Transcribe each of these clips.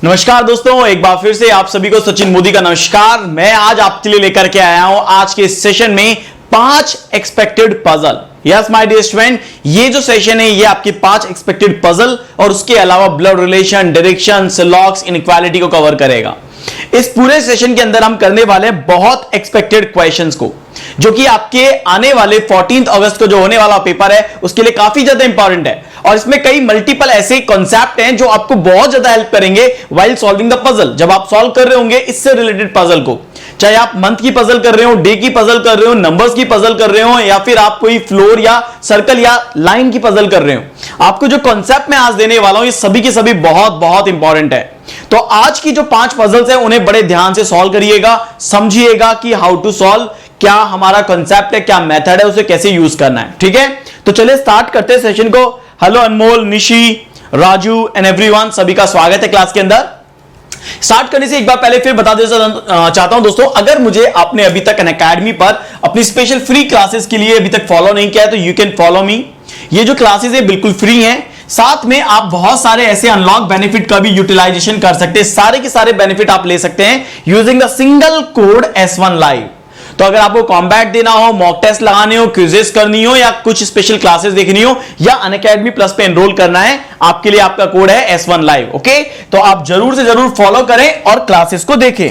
नमस्कार दोस्तों, एक बार फिर से आप सभी को सचिन मोदी का नमस्कार। मैं आज आपके लिए लेकर के आया हूं आज के सेशन में 5 expected puzzle. Yes my dear student, ये जो सेशन है ये आपके 5 एक्सपेक्टेड पजल और उसके अलावा blood relation, direction, logs, inequality को कवर करेगा। इस पूरे सेशन के अंदर हम करने वाले हैं बहुत एक्सपेक्टेड क्वेश्चंस को, जो कि आपके आने वाले 14 अगस्त को जो होने वाला पेपर है उसके लिए काफी ज्यादा इंपॉर्टेंट है। और इसमें कई मल्टीपल ऐसे कॉन्सेप्ट हैं जो आपको बहुत ज्यादा हेल्प करेंगे व्हाइल सॉल्विंग द पजल। जब आप सॉल्व कर रहे होंगे इससे रिलेटेड पजल को, चाहे आप मंथ की पजल कर रहे हो, डे की पजल कर रहे हो, नंबर्स की पजल कर रहे हो, या फिर आप कोई फ्लोर या सर्कल या लाइन की पजल कर रहे हो, आपको जो कॉन्सेप्ट मैं आज देने वाला हूं ये सभी के सभी बहुत बहुत इंपॉर्टेंट है। तो आज की जो 5 पजल्स है उन्हें बड़े ध्यान से सॉल्व करिएगा, समझिएगा कि हाउ टू सॉल्व, क्या हमारा कॉन्सेप्ट है, क्या मेथड है, उसे कैसे यूज करना है। ठीक है, तो चलिए स्टार्ट करते हैं सेशन को। Hello Anmol, Nishi, Raju and everyone, सभी का स्वागत है क्लास के अंदर। स्टार्ट करने से एक बार पहले फिर बता देना चाहता हूं दोस्तों, अगर मुझे आपने अभी तक अनअकैडमी पर अपनी स्पेशल फ्री क्लासेस के लिए अभी तक फॉलो नहीं किया है तो यू कैन फॉलो मी। ये जो क्लासेस है बिल्कुल फ्री हैं, साथ में आप बहुत सारे ऐसे अनलॉक बेनिफिट का भी यूटिलाइजेशन कर सकते हैं। सारे के सारे बेनिफिट आप ले सकते हैं using the single code S1 live. तो अगर आपको कॉम्बैट देना हो, मॉक टेस्ट लगाने हो, क्विजेस करनी हो, या कुछ स्पेशल क्लासेस देखनी हो, या अनअकैडमी प्लस पे एनरोल करना है, आपके लिए आपका कोड है S1 लाइव। ओके, तो आप जरूर से जरूर फॉलो करें और क्लासेस को देखें।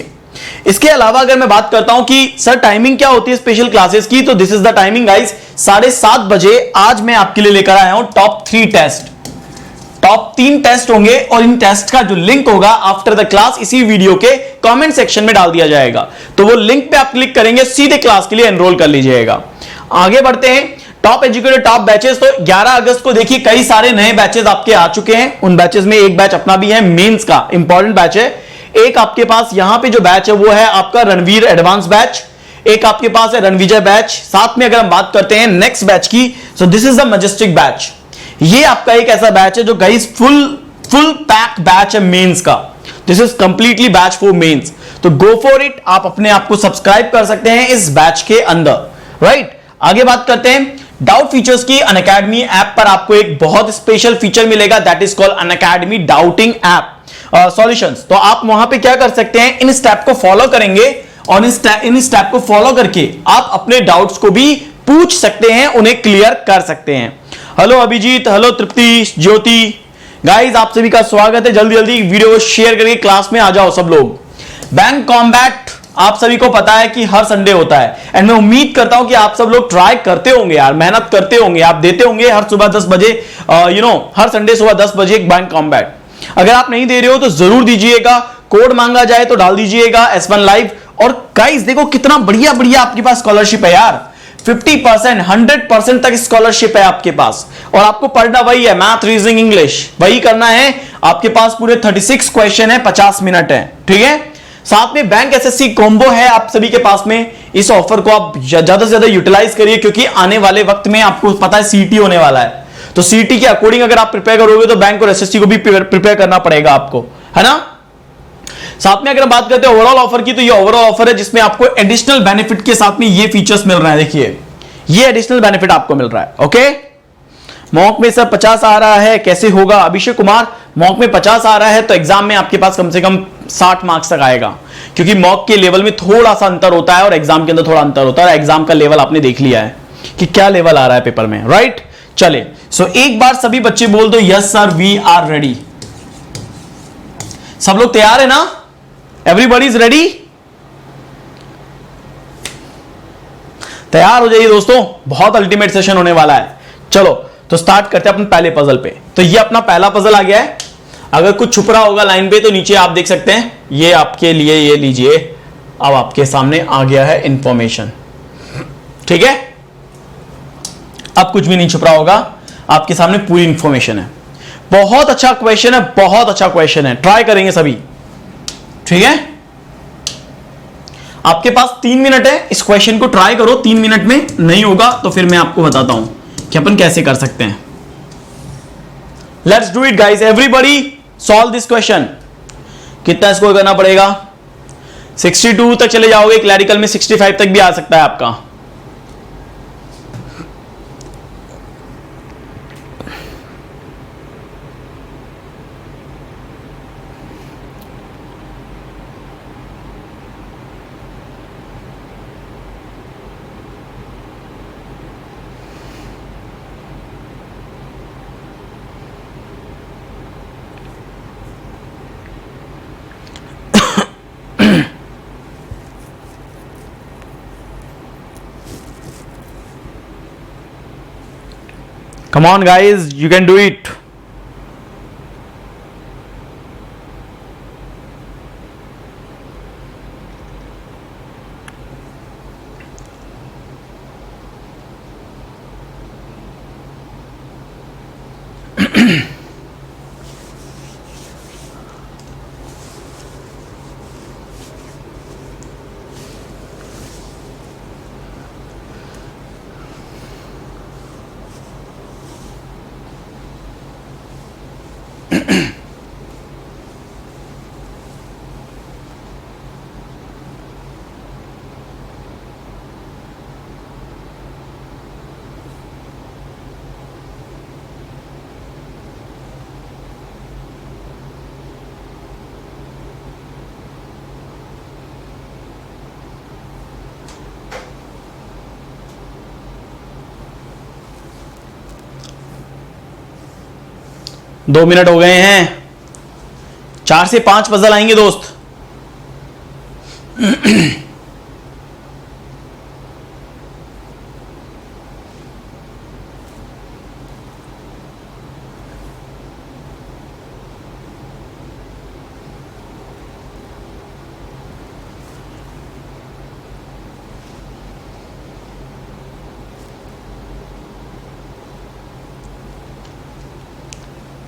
इसके अलावा अगर मैं बात करता हूं कि सर टाइमिंग क्या होती है स्पेशल क्लासेस की, तो this is the timing guys. 7:30 बजे आज मैं आपके लिए लेकर आया हूं टॉप 3 टेस्ट। टॉप 3 टेस्ट होंगे और इन टेस्ट का जो लिंक होगा आफ्टर द क्लास इसी वीडियो के कमेंट सेक्शन में डाल दिया जाएगा। तो वो लिंक पे आप क्लिक करेंगे, सीधे क्लास के लिए एनरोल कर लीजिएगा। आगे बढ़ते हैं, टॉप एजुकेटर टॉप बैचेस। तो 11 अगस्त को देखिए कई सारे नए बैचेस आपके आ चुके हैं। उन बैचेस में एक बैच अपना भी है, मेंस का इंपॉर्टेंट बैच है। एक आपके पास यहां पे जो बैच है वो है आपका रणवीर एडवांस बैच, एक आपके पास है रणविजय बैच। साथ में अगर हम बात करते हैं नेक्स्ट बैच की, so this is the majestic batch. ये आपका एक ऐसा बैच है जो गाइस फुल पैक बैच है मेंस का। This is completely batch for mains, तो गो फॉर इट। आप अपने आप को सब्सक्राइब कर सकते हैं इस बैच के अंदर, राइट। आगे बात करते हैं डाउट फीचर्स की। अनअकैडमी ऐप पर आपको एक बहुत स्पेशल फीचर मिलेगा, that is called Unacademy doubting app solutions. तो आप वहां पे क्या कर सकते हैं, इन स्टेप को फॉलो करेंगे और इन स्टेप को फॉलो करके आप अपने डाउट्स को भी पूछ सकते हैं, उन्हें क्लियर कर सकते हैं। हेलो अभिजीत, हेलो तृप्ति, ज्योति, गाइस आप सभी का स्वागत है। जल्दी जल्दी वीडियो को शेयर करके क्लास में आ जाओ सब लोग। बैंक कॉम्बैट आप सभी को पता है कि हर संडे होता है, एंड मैं उम्मीद करता हूं कि आप सब लोग ट्राई करते होंगे यार, मेहनत करते होंगे, आप देते होंगे हर सुबह 10 बजे, हर संडे सुबह 10 बजे एक बैंक कॉम्बैट। अगर आप नहीं दे रहे हो तो जरूर दीजिएगा, कोड मांगा जाए तो डाल दीजिएगा S1 लाइव। और गाइस देखो कितना बढ़िया बढ़िया आपके पास स्कॉलरशिप है यार, 50%, 100% तक स्कॉलरशिप है आपके पास। और आपको पढ़ना वही है, मैथ, रीजनिंग, इंग्लिश, वही करना है। आपके पास पूरे 36 क्वेश्चन है, 50 मिनट है, ठीक है। साथ में बैंक SSC कॉम्बो है आप सभी के पास में। इस ऑफर को आप ज्यादा से ज्यादा यूटिलाइज करिए, क्योंकि आने वाले वक्त में आपको पता है सीटी होने वाला है। तो सीटी के अकॉर्डिंग अगर आप प्रिपेयर करोगे तो बैंक और SSC को भी प्रिपेयर करना पड़ेगा आपको, है ना। साथ में अगर हम बात करते हैं ओवरऑल ऑफर की, तो ये ओवरऑल ऑफर है जिसमें आपको एडिशनल बेनिफिट के साथ में ये फीचर्स मिल रहा है। देखिए ये एडिशनल बेनिफिट आपको मिल रहा है। ओके, मॉक में सर 50 आ रहा है, कैसे होगा? अभिषेक कुमार, मॉक में 50 आ रहा है तो एग्जाम में आपके पास कम से कम 60 मार्क्स तक आएगा, क्योंकि मॉक के लेवल में थोड़ा सा अंतर होता है और एग्जाम के अंदर थोड़ा अंतर होता है। एग्जाम का लेवल आपने देख लिया है कि क्या लेवल आ रहा है पेपर में, राइट। चले, सो एक बार सभी बच्चे बोल दो yes sir we are ready. सब लोग तैयार है ना? Everybody is ready? तैयार हो जाइए दोस्तों, बहुत अल्टीमेट सेशन होने वाला है। चलो तो स्टार्ट करते हैं अपने पहले पजल पे। तो ये अपना पहला पजल आ गया है। अगर कुछ छुप रहा होगा लाइन पे तो नीचे आप देख सकते हैं, ये आपके लिए, ये लीजिए, अब आपके सामने आ गया है इंफॉर्मेशन, ठीक है। अब कुछ भी नहीं छुप रहा होगा, आपके सामने पूरी इंफॉर्मेशन है। बहुत अच्छा क्वेश्चन है, बहुत अच्छा क्वेश्चन है, ट्राई करेंगे सभी, ठीक है। आपके पास 3 मिनट है, इस क्वेश्चन को ट्राई करो। 3 मिनट में नहीं होगा तो फिर मैं आपको बताता हूं कि अपन कैसे कर सकते हैं। Let's do it guys, everybody solve this question. कितना स्कोर करना पड़ेगा? 62 तक चले जाओगे, क्लैरिकल में 65 तक भी आ सकता है आपका। Come on guys, you can do it. दो मिनट हो गए हैं, 4 से 5 पजल आएंगे दोस्त।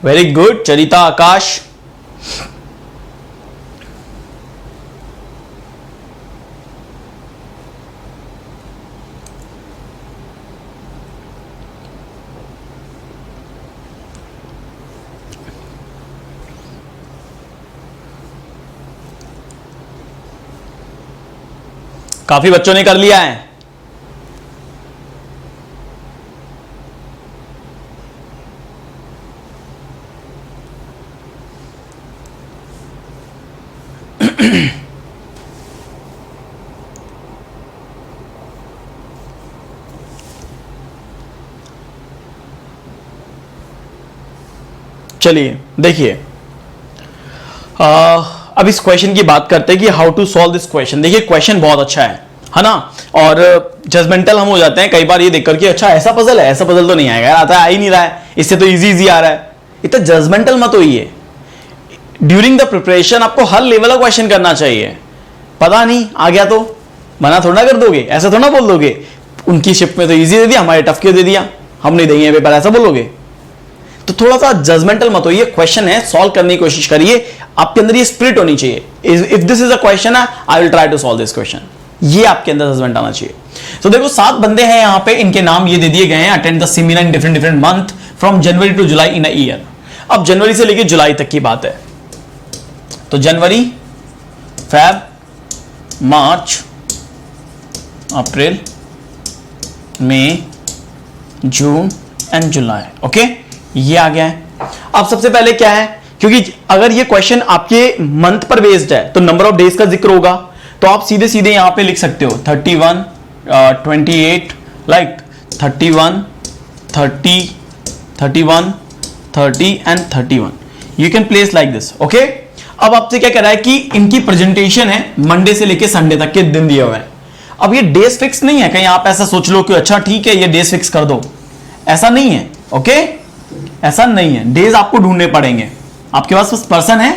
वेरी गुड चरिता, आकाश। काफी बच्चों ने कर लिया है। चलिए देखिए, अब इस क्वेश्चन की बात करते हैं कि how to solve this question. देखिए क्वेश्चन बहुत अच्छा है ना, और जजमेंटल हम हो जाते हैं कई बार ये देखकर कि अच्छा ऐसा पजल है, ऐसा पजल तो नहीं आएगा, आता आ ही नहीं रहा है, इससे तो इजी इजी आ रहा है। इतना जजमेंटल मत होइए। ड्यूरिंग द प्रिपरेशन आपको हर लेवल का क्वेश्चन करना चाहिए। पता नहीं आ गया तो मना थोड़ा कर दोगे, ऐसा थोड़ा बोल दोगे उनकी शिफ्ट में तो इजी दे दिया, हमारे टफ क्यों दे दिया, हम नहीं देंगे पेपर, ऐसा बोलोगे? तो थोड़ा सा जजमेंटल मत होइए। क्वेश्चन है, सॉल्व करने की कोशिश करिए, आपके अंदर ये स्पिरिट होनी चाहिए। If this is a question है, I will try to solve this question, ये आपके अंदर जजमेंट आना चाहिए। तो देखो 7 बंदे हैं यहां पे, इनके नाम ये दे दिए गए हैं। Attend the seminar in different different month from January to July in a year. अब जनवरी से लेकर जुलाई तक की बात है, तो January, Feb, March, April, May, June and July. Okay, ये आ गया है। अब सबसे पहले क्या है, क्योंकि अगर ये क्वेश्चन आपके मंथ पर बेस्ड है तो नंबर ऑफ डेज का जिक्र होगा, तो आप सीधे सीधे यहां पे लिख सकते हो 31, 28, like 31, 30, 31, 30 and 31। You can place like this. Okay, अब आपसे क्या कह रहा है कि इनकी प्रेजेंटेशन है मंडे से लेके संडे तक के दिन दिए हुए हैं। अब ये डेज फिक्स नहीं है, कहीं आप ऐसा सोच लो कि अच्छा ठीक है ये डेज फिक्स कर दो, ऐसा नहीं है। ओके, ऐसा नहीं है, डेज आपको ढूंढने पड़ेंगे। आपके पास बस पर्सन है,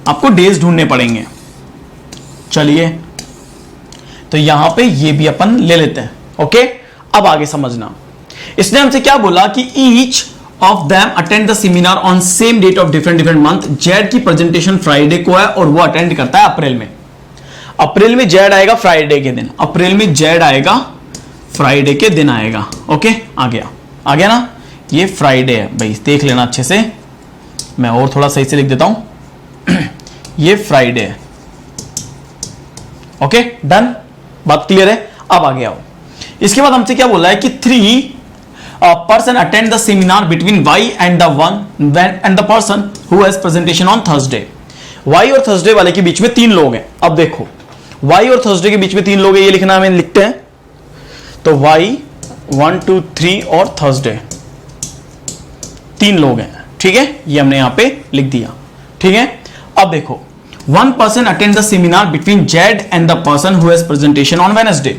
आपको डेज ढूंढने पड़ेंगे। चलिए, तो यहां पे ये भी अपन ले लेते हैं। ओके, अब आगे समझना, इसने हमसे क्या बोला कि each of them attend the seminar on same date of different different month. Z की प्रेजेंटेशन फ्राइडे को है और वो अटेंड करता है अप्रैल में। अप्रैल में जेड आएगा फ्राइडे के दिन, अप्रैल में जेड आएगा फ्राइडे के दिन आएगा। ओके, आ गया ना, ये फ्राइडे है भाई, देख लेना अच्छे से, मैं और थोड़ा सही से लिख देता हूं ये फ्राइडे है। ओके, डन, बात क्लियर है। अब आगे आओ, इसके बाद हमसे क्या बोला है कि 3 person attend the seminar between Y and the person who has presentation on Thursday। Y और Thursday वाले के बीच में 3 लोग हैं। अब देखो Y और Thursday के बीच में 3 लोग हैं, ये लिखना हमें लिखते हैं। तो Y 1 2 3 और Thursday 3 लोग हैं, ठीक है, ये हमने यहां पे लिख दिया। ठीक है, अब देखो 1 person attend the seminar between Z and the person who has presentation on Wednesday।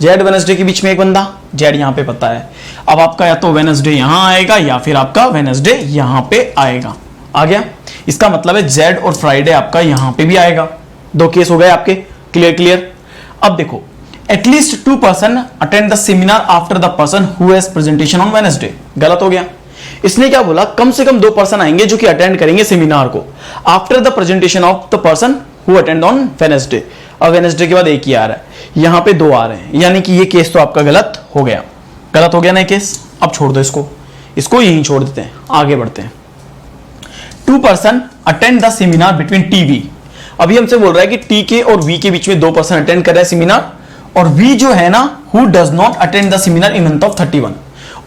Z Wednesday के बीच में एक बंदा, जेड यहां पे पता है। अब आपका या तो वेडनेसडे यहां आएगा या फिर आपका वेडनेसडे यहां पे आएगा। आ गया? इसका मतलब है जेड और फ्राइडे आपका यहां पे भी आएगा। दो केस हो गए आपके। Clear clear. अब देखो, at least 2 person attend the seminar after the person who has presentation on Wednesday. गलत हो गया। इसने क्या बोला, कम से कम 2 पर्सन आएंगे जो कि अटेंड करेंगे सेमिनार को after the presentation of the person who attend on Wednesday. अब वेडनेसडे के बाद एक ही आ रहा है, यहां पे 2 आ रहे हैं, यानी कि ये केस तो आपका गलत हो गया। गलत हो गया ना केस। अब छोड़ दो इसको यहीं छोड़ देते हैं, आगे बढ़ते हैं। 2 person attend the seminar between TV. अभी हमसे बोल रहा है कि टी के और वी के बीच में 2 पर्सन अटेंड कर रहे हैं सेमिनार, और वी जो है ना, who does not attend the seminar in month of 31,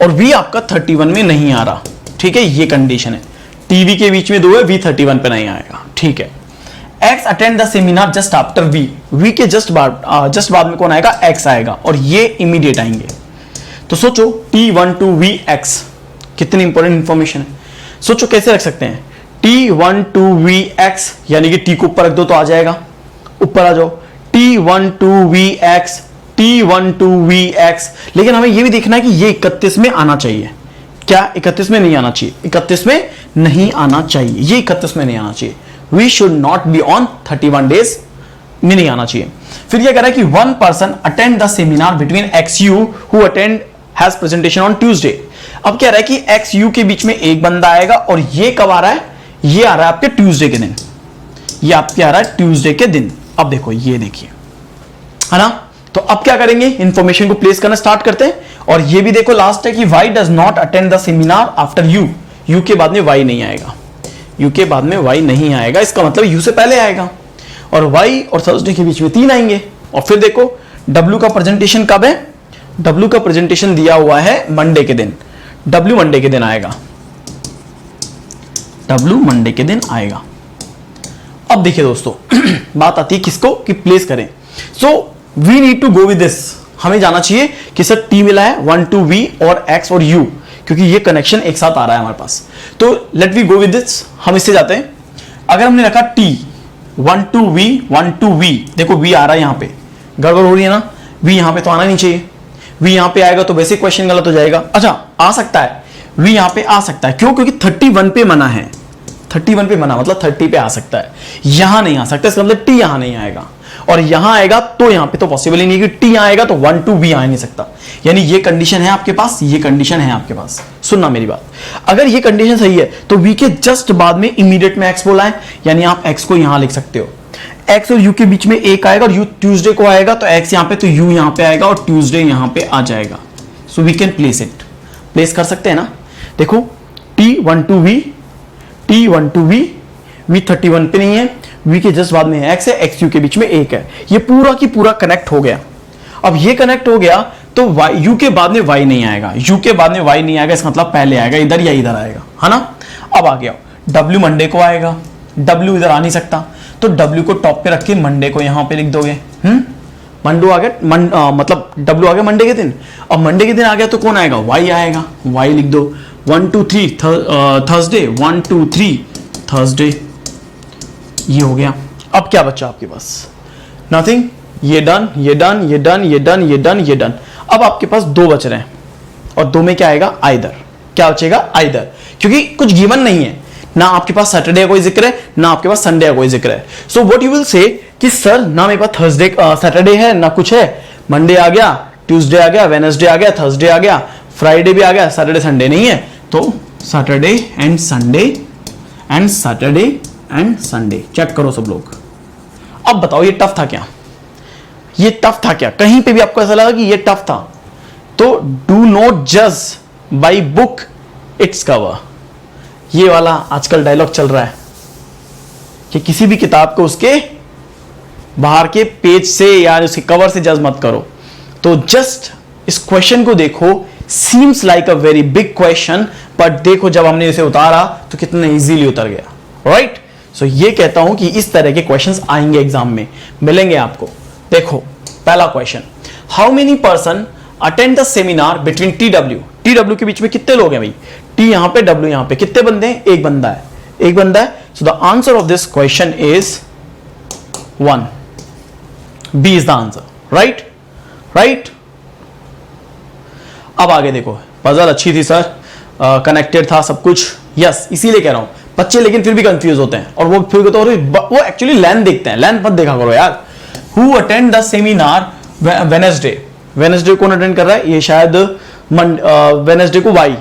और वी आपका 31 में नहीं आ रहा। ठीक है, ये कंडीशन है। टीवी के बीच में 2 है, वी 31 पे नहीं आएगा। ठीक है। X attend the seminar just after V. V के जस्ट बाद में कौन आएगा? एक्स आएगा, और ये इमीडिएट आएंगे। तो सोचो T12VX कितनी इंपॉर्टेंट इंफॉर्मेशन है। सोचो कैसे रख सकते हैं T12VX, यानी कि T को ऊपर रख दो तो आ जाएगा। ऊपर आ जाओ, T12VX, T12VX। लेकिन हमें यह भी देखना है कि ये 31 में आना चाहिए। क्या 31 में नहीं आना चाहिए? 31 में नहीं आना चाहिए, ये 31 में नहीं आना चाहिए। We should not be on 31 days में नहीं आना चाहिए। फिर यह कह रहा है कि 1 person attend the seminar between XU who attend has presentation on Tuesday. अब कह रहा है कि XU के बीच में एक बंदा आएगा, और ये कब आ रहा है? ये आ रहा है आपके ट्यूसडे के दिन। ये आपके आ रहा है ट्यूसडे के दिन। अब देखो, ये देखिए, है ना। तो अब क्या करेंगे? इंफॉर्मेशन को प्लेस करना स्टार्ट करते हैं। और ये भी देखो लास्ट है कि why does not attend the seminar after you. You के बाद में वाई नहीं आएगा, यू के बाद में वाई नहीं आएगा, इसका मतलब यू से पहले आएगा। और वाई और थर्सडे के बीच में 3 आएंगे। और फिर देखो डब्ल्यू का प्रेजेंटेशन कब है? डब्ल्यू का प्रेजेंटेशन दिया हुआ है मंडे के दिन। डब्ल्यू मंडे के दिन आएगा, डब्ल्यू मंडे के दिन आएगा। अब देखिए दोस्तों, बात आती है किसको कि प्लेस करें। So we need to go with this. हमें जाना चाहिए कि सर टी मिला है 1 to V और X और U, क्योंकि ये कनेक्शन एक साथ आ रहा है हमारे पास। तो let we go with this. हम इससे जाते हैं। अगर हमने रखा T 1 to V 1 to V, देखो V आ रहा है यहां पे, गड़बड़ हो रही है ना। V यहां पे तो आना नहीं चाहिए। V यहां पे आएगा तो बेसिक क्वेश्चन गलत हो जाएगा। अच्छा, आ सकता है V यहां पे आ सकता है, क्यों? क्योंकि 31 पे मना है। 31 पे मना मतलब 30 पे आ सकता है, यहां नहीं आ सकता। इसका मतलब T यहां नहीं आएगा, और यहां आएगा तो यहां पे तो पॉसिबल ही नहीं कि T आएगा तो 1 to V आ नहीं सकता। यानी ये कंडीशन है आपके पास, ये कंडीशन है आपके पास। सुनना मेरी बात, अगर ये कंडीशन सही है तो V के जस्ट बाद में इमीडिएट में X बोला है, यानी आप X को यहां लिख सकते हो। X और U के बीच में एक आएगा, और U ट्यूसडे को आएगा, तो X यहां पे तो U यहां पे आएगा, और ट्यूसडे यहां पे आ जाएगा। So we can place it. Place कर सकते हैं ना। देखो T1 to V, T1 to V, V 31 पे नहीं है, V के जस्ट बाद में X है, XU के बीच में एक है। ये पूरा की पूरा कनेक्ट हो गया। अब ये कनेक्ट हो गया तो U के बाद में Y नहीं आएगा, U के बाद में Y नहीं आएगा, इसका मतलब पहले आएगा इधर या इधर आएगा, है ना। अब आ गया W मंडे को आएगा, W इधर आ नहीं सकता, तो W को टॉप पे रख के मंडे को यहां पे लिख दोगे। मंडे आ गया, मतलब W आ गया मंडे के दिन। अब मंडे के दिन आ गया तो कौन आएगा? Y आएगा, Y लिख दो। 1 to 3 थर्सडे, 1 to 3 थर्सडे, ये हो गया। अब क्या बचा आपके पास? नथिंग। ये डन, ये डन, ये डन, ये डन, ये डन, ये डन। अब आपके पास 2 बच रहे हैं, और 2 में क्या आएगा? आइदर। क्या बचेगा? आइदर, क्योंकि कुछ गिवन नहीं है ना। आपके पास सैटरडे का कोई जिक्र है, ना आपके पास संडे का कोई जिक्र है। So what you will say कि सर ना मेरे पास थर्सडे सैटरडे है ना कुछ है, मंडे आ गया, ट्यूसडे आ गया, वेडनेसडे आ गया, थर्सडे आ गया, फ्राइडे भी आ गया, सैटरडे संडे नहीं है, तो Saturday and Sunday and Saturday and Sunday. Check करो सब लोग। अब बताओ ये टफ था क्या? ये टफ था क्या? कहीं पे भी आपको ऐसा लगा कि ये टफ था? तो डू नॉट जज बाय बुक इट्स कवर। ये वाला आजकल डायलॉग चल रहा है कि किसी भी किताब को उसके बाहर के पेज से या उसके कवर से जज मत करो। तो जस्ट इस क्वेश्चन को देखो, seems like a very big question, but देखो जब हमने इसे उतारा तो कितना इजीली उतर गया, राइट। सो ये कहता हूं कि इस तरह के क्वेश्चंस आएंगे एग्जाम में, मिलेंगे आपको। देखो पहला question, how many person attend the seminar between T के बीच में कितने लोग हैं भाई? टी यहां पे, डब्ल्यू यहां पे, कितने बंदे हैं? एक बंदा है, एक बंदा है। So the answer of this question is 1। B is the answer, right, right. अब आगे देखो, पजल अच्छी थी सर, कनेक्टेड था सब कुछ, यस, इसीलिए कह रहा हूं बच्चे लेकिन फिर भी कंफ्यूज होते हैं और वो फिर तो वो एक्चुअली लेंथ देखते हैं, लेंथ मत देखा करो यार। Who attend the seminar Wednesday कौन अटेंड कर रहा है? ये शायद वेनेसडे को Y,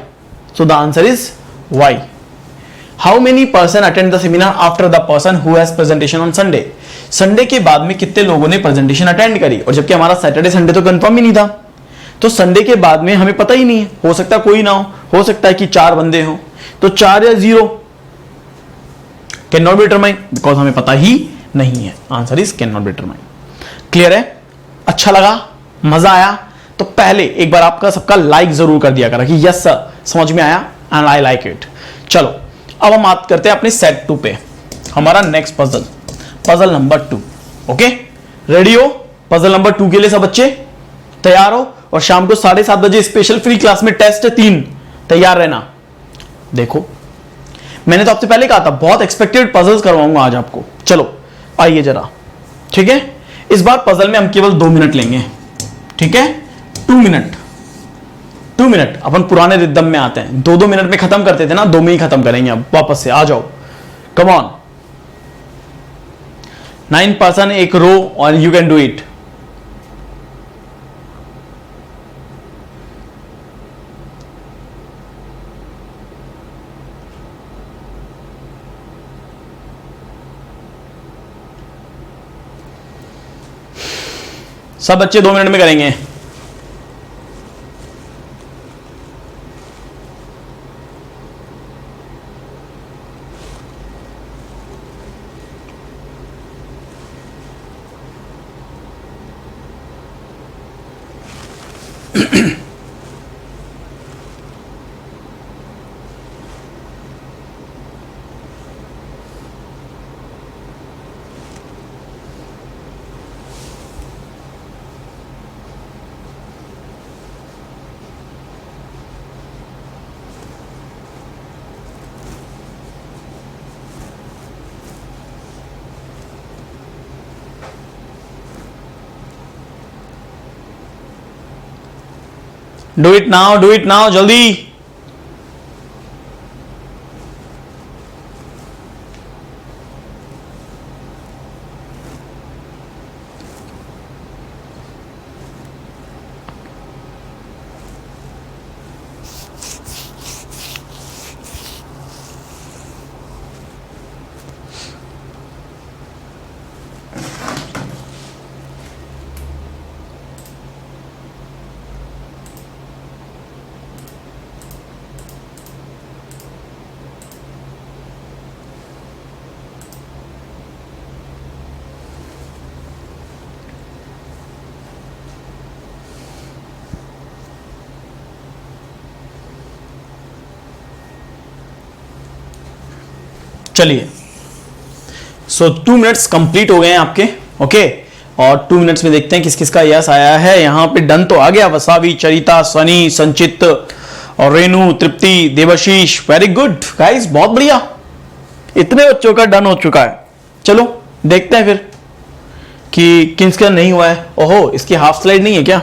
so the answer is Y. How many person attend the seminar after the person who has presentation on Sunday? Sunday के बाद में कितने लोगों ने प्रेजेंटेशन अटेंड करी? और जबकि हमारा सैटरडे संडे तो कंफर्म ही नहीं था, तो संडे के बाद में हमें पता ही नहीं है, हो सकता है कोई ना हो सकता है कि 4 बंदे हो, तो 4 या 0 can not be determine because हमें पता ही नहीं है। Answer is can not be determine. Clear है? अच्छा लगा, मजा आया? तो पहले एक बार आपका सबका लाइक जरूर कर दिया करा कि यस सर समझ में आया एंड आई लाइक इट। चलो अब हम बात करते हैं अपने सेट 2 पे, हमारा next puzzle, puzzle number 2। Okay, ready हो पजल नंबर 2 के लिए? सब बच्चे तैयार हो? और शाम को 7:30 बजे स्पेशल फ्री क्लास में टेस्ट 3, तैयार रहना। देखो मैंने तो आपसे पहले कहा था बहुत एक्सपेक्टेड पजल्स करवाऊंगा आज आपको। चलो आइए जरा, ठीक है? इस बार पजल में हम केवल 2 मिनट लेंगे, ठीक है? 2 मिनट अपन पुराने रिदम में आते हैं, 2-2 मिनट में खत्म करते थे ना, 2 में ही खत्म करेंगे। अब वापस से आ जाओ, कम ऑन। 9 पर्सन एक रो और यू कैन डू इट। सब बच्चे 2 मिनट में करेंगे। डू इट नाउ जल्दी। चलिए, सो 2 मिनट्स कंप्लीट हो गए हैं आपके। ओके, और 2 मिनट्स में देखते हैं किस किस का यस आया है। यहां पे डन तो आ गया, वसावी, चरिता, सनी, संचित और रेनू, तृप्ति, देवाशीष। वेरी गुड गाइस, बहुत बढ़िया, इतने बच्चों का डन हो चुका है। चलो देखते हैं फिर कि किसका नहीं हुआ है। ओहो, इसकी हाफ स्लाइड नहीं है क्या?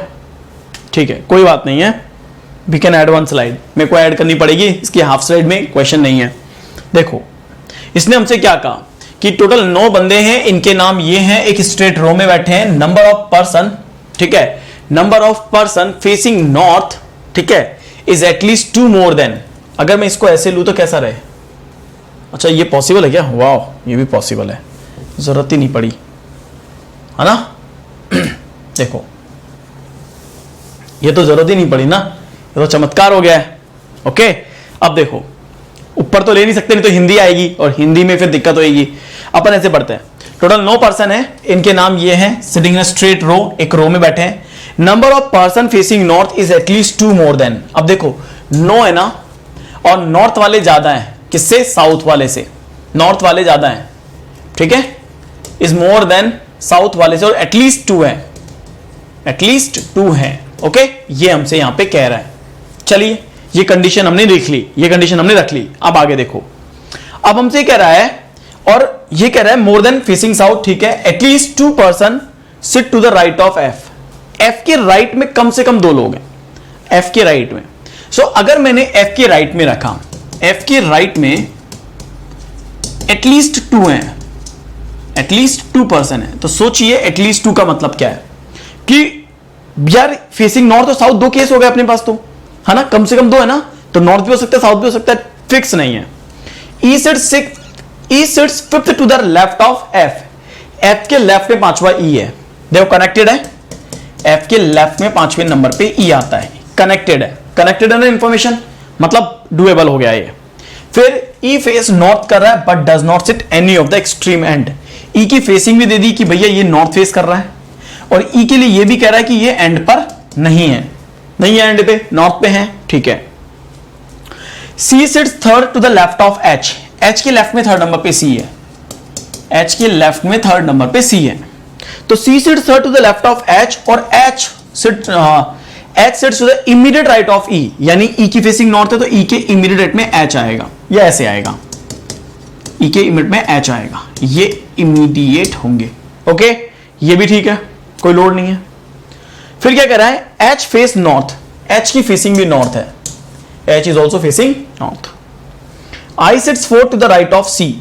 ठीक है, कोई बात नहीं है, वी कैन ऐड 1 स्लाइड। मेरे को ऐड करनी पड़ेगी, इसकी हाफ स्लाइड में क्वेश्चन नहीं है। देखो इसने हमसे क्या कहा कि टोटल 9 बंदे हैं, इनके नाम ये हैं, एक स्ट्रेट रो में बैठे हैं। नंबर ऑफ पर्सन, ठीक है, number of person facing north, ठीक है, इज एटलीस्ट 2 मोर देन। अगर मैं इसको ऐसे लूं तो कैसा रहे? अच्छा ये पॉसिबल है क्या? वाह, ये भी पॉसिबल है, जरूरत ही नहीं पड़ी, है ना? देखो ये तो जरूरत ही नहीं पड़ी ना, ये तो चमत्कार हो गया है। ओके, अब देखो ऊपर तो ले नहीं सकते, नहीं तो हिंदी आएगी और हिंदी में फिर दिक्कत होगी। अपन ऐसे पढ़ते हैं, टोटल 9 पर्सन है, इनके नाम ये हैं, सिटिंग इन स्ट्रेट रो, एक रो में बैठे हैं। Number of person facing north is at least 2 more than. अब देखो 9 है ना, और नॉर्थ वाले ज्यादा हैं, किससे? साउथ वाले से। नॉर्थ वाले ज्यादा हैं, ठीक है, इज मोर देन साउथ वाले से, और एटलीस्ट 2 है, एटलीस्ट 2 है। ओके, ये हमसे यहां पे कह रहा है। चलिए ये कंडीशन हमने लिख ली, ये कंडीशन हमने रख ली। अब आगे देखो, अब हमसे कह रहा है, और ये कह रहा है मोर देन फेसिंग साउथ, ठीक है, at least 2 person sit to the right of F. F के राइट में कम से कम 2 लोग हैं, एफ के राइट में। सो अगर मैंने एफ के राइट में रखा, एफ के राइट में एटलीस्ट 2 है, एटलीस्ट 2% है, तो सोचिए एटलीस्ट 2 का मतलब क्या है कि यार फेसिंग नॉर्थ और साउथ 2 केस हो गए अपने पास, तो है ना, कम से कम 2 है ना, तो नॉर्थ भी हो सकता है साउथ भी हो सकता है, फिक्स नहीं है। E sits fifth to the left of F, F के लेफ्ट में 5वां ई है, देखो कनेक्टेड है, एफ के लेफ्ट में 5वें नंबर पे ई आता है, कनेक्टेड है ना इंफॉर्मेशन, मतलब डुएबल हो गया ये। फिर ई फेस नॉर्थ कर रहा है but does not sit any of the extreme end, E की फेसिंग भी दे दी कि भैया ये नॉर्थ फेस कर रहा है, और ई के लिए ये भी कह रहा है कि ये एंड पर नहीं है एंड पे, नॉर्थ पे है, ठीक है। C sits third to the left of H, H के लेफ्ट में थर्ड नंबर पे सी है, एच के लेफ्ट में थर्ड नंबर पे सी है, तो C sits third to the left of H और H sits to the immediate right of E, यानी ई की फेसिंग नॉर्थ है तो ई के इमीडिएट राइट में एच आएगा, या ऐसे आएगा, ई के इमीडिएट में एच आएगा, ये इमीडिएट होंगे, ओके, ये भी ठीक है, कोई लोड नहीं है। फिर क्या कर रहा है, एच फेस नॉर्थ, एच की फेसिंग भी नॉर्थ है, H is also facing north. I sits fourth to the right of C,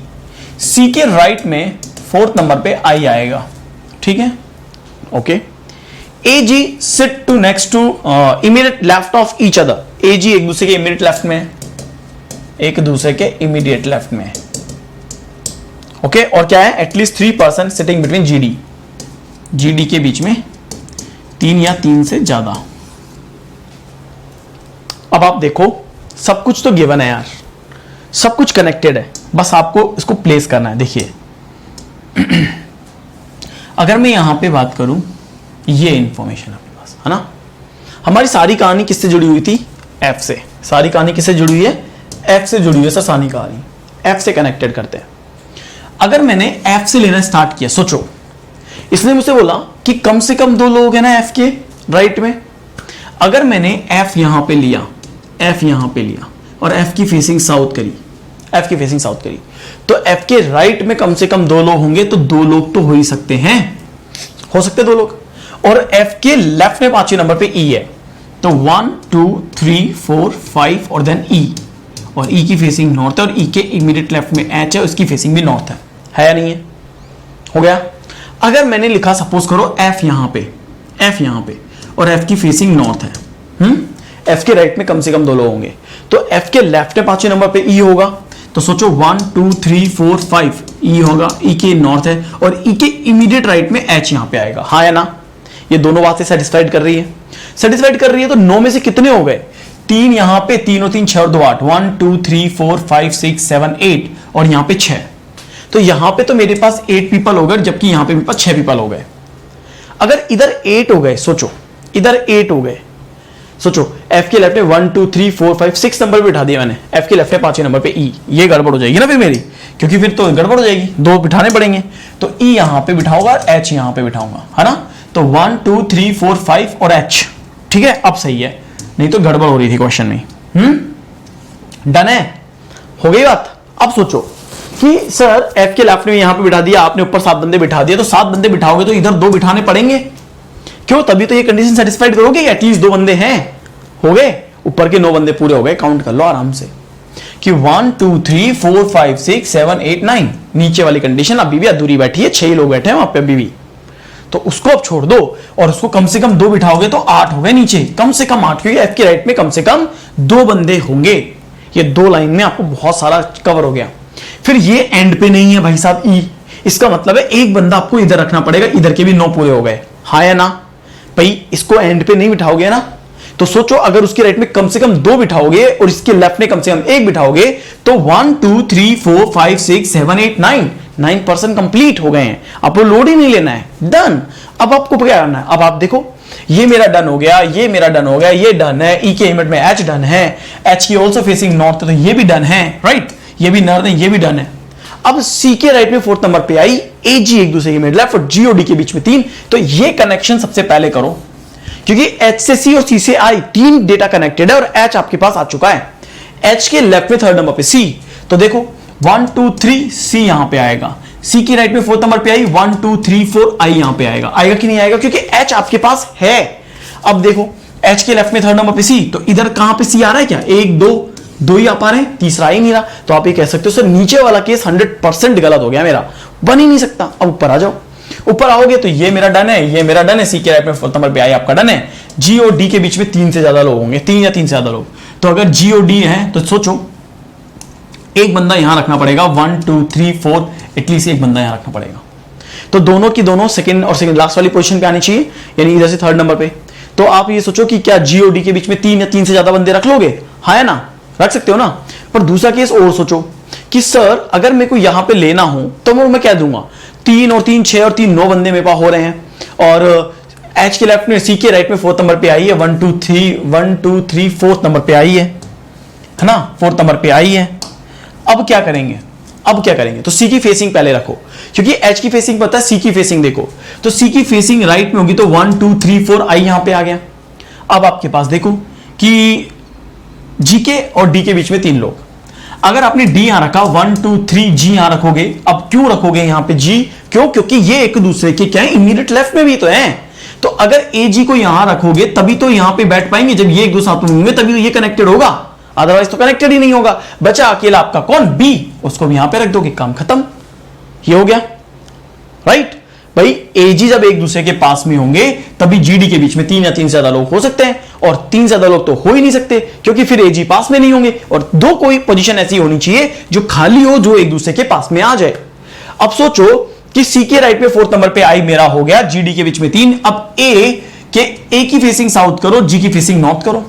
C के राइट में फोर्थ नंबर पे आई आएगा, ठीक है, okay. A G sit to next to immediate left of each other, A G एक दूसरे के immediate left में, एक दूसरे के इमीडिएट लेफ्ट में, ओके। और क्या है, at least 3% sitting between GD, GD के बीच में 3 या 3 से ज्यादा। अब आप देखो सब कुछ तो गिवन है यार, सब कुछ कनेक्टेड है, बस आपको इसको प्लेस करना है। देखिए अगर मैं यहां पे बात करूं, ये इंफॉर्मेशन अपने पास है ना, हमारी सारी कहानी किससे जुड़ी हुई थी, एफ से, सारी कहानी किससे जुड़ी हुई है, एफ से जुड़ी हुई है, सर सारी कहानी एफ से कनेक्टेड करते हैं। अगर मैंने एफ से लेना स्टार्ट किया, सोचो इसने मुझसे बोला कि कम से कम 2 लोग हैं ना एफ के राइट में, अगर मैंने एफ यहां पे लिया, एफ यहां पे लिया और एफ की फेसिंग साउथ करी, एफ की फेसिंग साउथ करी, तो एफ के राइट में कम से कम 2 लोग होंगे, तो 2 लोग तो हो ही सकते हैं, हो सकते 2 लोग। और एफ के लेफ्ट में 5वें नंबर पे ई है, तो 1 2 3 4 5 और देन ई, और ई की फेसिंग नॉर्थ है और ई के इमीडिएट लेफ्ट में एच है, उसकी फेसिंग भी नॉर्थ है या नहीं है, हो गया। अगर मैंने लिखा सपोज करो एफ यहां पे, एफ यहां पे और एफ की फेसिंग नॉर्थ है, एफ के राइट में कम से कम 2 लोग होंगे, तो एफ के लेफ्ट में 5वें नंबर पे ई होगा, तो सोचो 1 2 3 4 5 ई होगा, ई के नॉर्थ है और ई के इमीडिएट राइट में एच यहां पे आएगा, हाँ या ना, ये दोनों बातें सेटिस्फाइड कर रही है, सेटिस्फाइड कर रही है। तो 9 में से कितने हो गए, 3 यहां पे, 3 और 3 6 और 2 8, 1 2 3 4 5 6 7 8 और यहां पे 6, तो यहां पे तो मेरे पास 8 पीपल हो गए, जबकि यहां पे मेरे पास 6 पीपल हो गए। अगर इधर 8 हो गए, सोचो इधर 8 हो गए, सोचो एफ के लेफ्ट में 1 2 3 4 5 6 नंबर पे बिठा दिया मैंने, एफ के लेफ्ट में 5वें नंबर पे ई, ये गड़बड़ हो जाएगी ना फिर मेरी, क्योंकि फिर तो गड़बड़ हो जाएगी, 2 बिठाने पड़ेंगे, तो ई यहां पे बिठाऊंगा, एच यहां पे बिठाऊंगा, है ना, तो 1 2 3 4 5 और एच, ठीक है, अब सही है, नहीं तो गड़बड़ हो रही थी क्वेश्चन में। डन है, हो गई बात। अब सोचो कि सर एफ के लेफ्ट में यहां पे बिठा दिया आपने, ऊपर 7 बंदे बिठा दिए, तो 7 बंदे बिठाओगे तो इधर 2 बिठाने पड़ेंगे, क्यों, तभी तो ये कंडीशन सेटिस्फाइड करोगे, एटलीस्ट 2 बंदे हैं, हो गए, ऊपर के 9 बंदे पूरे हो गए, काउंट कर लो आराम से कि 1 2 3 4 5 6 7 8 9, नीचे वाली कंडीशन अभी भी अधूरी बैठी है, 6 लोग बैठे हैं वहां पे अभी भी, तो उसको अब छोड़ दो और उसको कम से कम 2 बिठाओगे तो 8 हो गए नीचे, कम से कम 8, क्योंकि एफ के राइट में कम से कम 2 बंदे होंगे, ये 2 लाइन में आपको बहुत सारा कवर हो गया। फिर ये एंड पे नहीं है भाई साहब ई, इसका मतलब है एक बंदा आपको इधर रखना पड़ेगा, इधर के भी 9 पूरे हो गए, हाँ या ना भाई, इसको एंड पे नहीं बिठाओगे ना, तो सोचो अगर उसके राइट में कम से कम 2 बिठाओगे और इसके लेफ्ट में कम से कम 1 बिठाओगे, तो 1 2 3 4 5 6 7 8 9% कंप्लीट हो गए हैं, आपको लोड ही नहीं लेना है, डन। अब आपको क्या करना है, अब आप देखो ये मेरा डन हो गया, ये मेरा डन हो गया, ये डन है, ई के इमिट में एच डन है, एच की ऑल्सो फेसिंग नॉर्थ, तो ये भी डन है, राइट, ये भी नॉर्थ है, ये भी डन है। अब सी के राइट में 4th नंबर पे आई, ए जी एक दूसरे के मिड लेफ्ट और जी और डी के बीच में 3, तो ये कनेक्शन सबसे पहले करो, क्योंकि एच से सी और सी से आई 3 डेटा कनेक्टेड है और एच आपके पास आ चुका है, एच के लेफ्ट में 3rd नंबर पे सी, तो देखो 1 2 3 सी यहां पे आएगा, सी की राइट में 4th नंबर पे आई 1 2 3 4 आई यहां पे आएगा, आएगा कि नहीं आएगा, क्योंकि एच आपके पास है। अब देखो एच के लेफ्ट में थर्ड नंबर पे सी, तो इधर कहां पे सी आ रहा है क्या? 1 2 2 ही आ पा रहे हैं, तीसरा आ ही नहीं रहा। तो आप ये कह सकते हो सर नीचे वाला केस 100% गलत हो गया मेरा, बन ही नहीं सकता। अब ऊपर आ जाओ, ऊपर आओगे तो ये मेरा डन है, ये मेरा डन है, सी के राइट में फोर्थ नंबर पे आई आपका डन है। जी और डी के बीच में 3 से ज्यादा लोग होंगे, 3 या 3 से ज्यादा लोग। तो अगर जी और डी है तो सोचो एक बंदा यहां रखना पड़ेगा, 1 2 3 4, एटलीस्ट एक बंदा यहां रखना पड़ेगा। तो दोनों की दोनों सेकंड और सेकंड लास्ट वाली पोजीशन पे आनी चाहिए, यानी इधर से थर्ड नंबर पे। तो आप ये सोचो कि क्या जी और डी के बीच में 3 या 3 से ज्यादा बंदे रख लोगे? हाँ है ना, रख सकते हो ना। पर दूसरा केस और सोचो कि सर अगर मेरे को यहां पे लेना हो तो मैं क्या दूंगा? 3 और 3 6 और 3 9 बंदे मेरे पास हो रहे हैं, और एच के लेफ्ट में सी के राइट में फोर्थ नंबर पे आई है, 1 2 3 फोर्थ नंबर पे आई है ना, फोर्थ नंबर पे आई है। अब क्या करेंगे? अब क्या करेंगे? तो सी की फेसिंग पहले रखो, क्योंकि एच की फेसिंग पता है, सी की फेसिंग देखो। तो सी की फेसिंग राइट में होगी तो 1 2 3 4 आई यहां पे आ गया। अब आपके पास देखो कि जी के और डी के बीच में 3 लोग, अगर आपने डी यहां रखा 1 2 3 जी यहां रखोगे। अब क्यों रखोगे यहां पे जी? क्यों? क्योंकि ये एक दूसरे के क्या है, इमीडिएट लेफ्ट में भी तो है। तो अगर ए जी को यहां रखोगे तभी तो यहां पे बैठ पाएंगे, जब ये एक दूसरे साथ में होंगे तभी तो ये कनेक्टेड होगा, अदरवाइज तो कनेक्टेड ही नहीं होगा। बचा अकेला आपका कौन? बी, उसको भी यहां पे रख दोगे, काम खत्म, ये हो गया राइट। भाई एजी जब एक दूसरे के पास में होंगे तभी जीडी के बीच में 3 या 3 से ज्यादा लोग हो सकते हैं, और 3 से ज्यादा लोग तो हो ही नहीं सकते क्योंकि फिर एजी पास में नहीं होंगे। और दो कोई पोजीशन ऐसी होनी चाहिए जो खाली हो, जो एक दूसरे के पास में आ जाए। अब सोचो कि सी के राइट में फोर्थ नंबर पे आई मेरा हो गया, जीडी के बीच में 3। अब ए की फेसिंग साउथ करो, जी की फेसिंग नॉर्थ करो।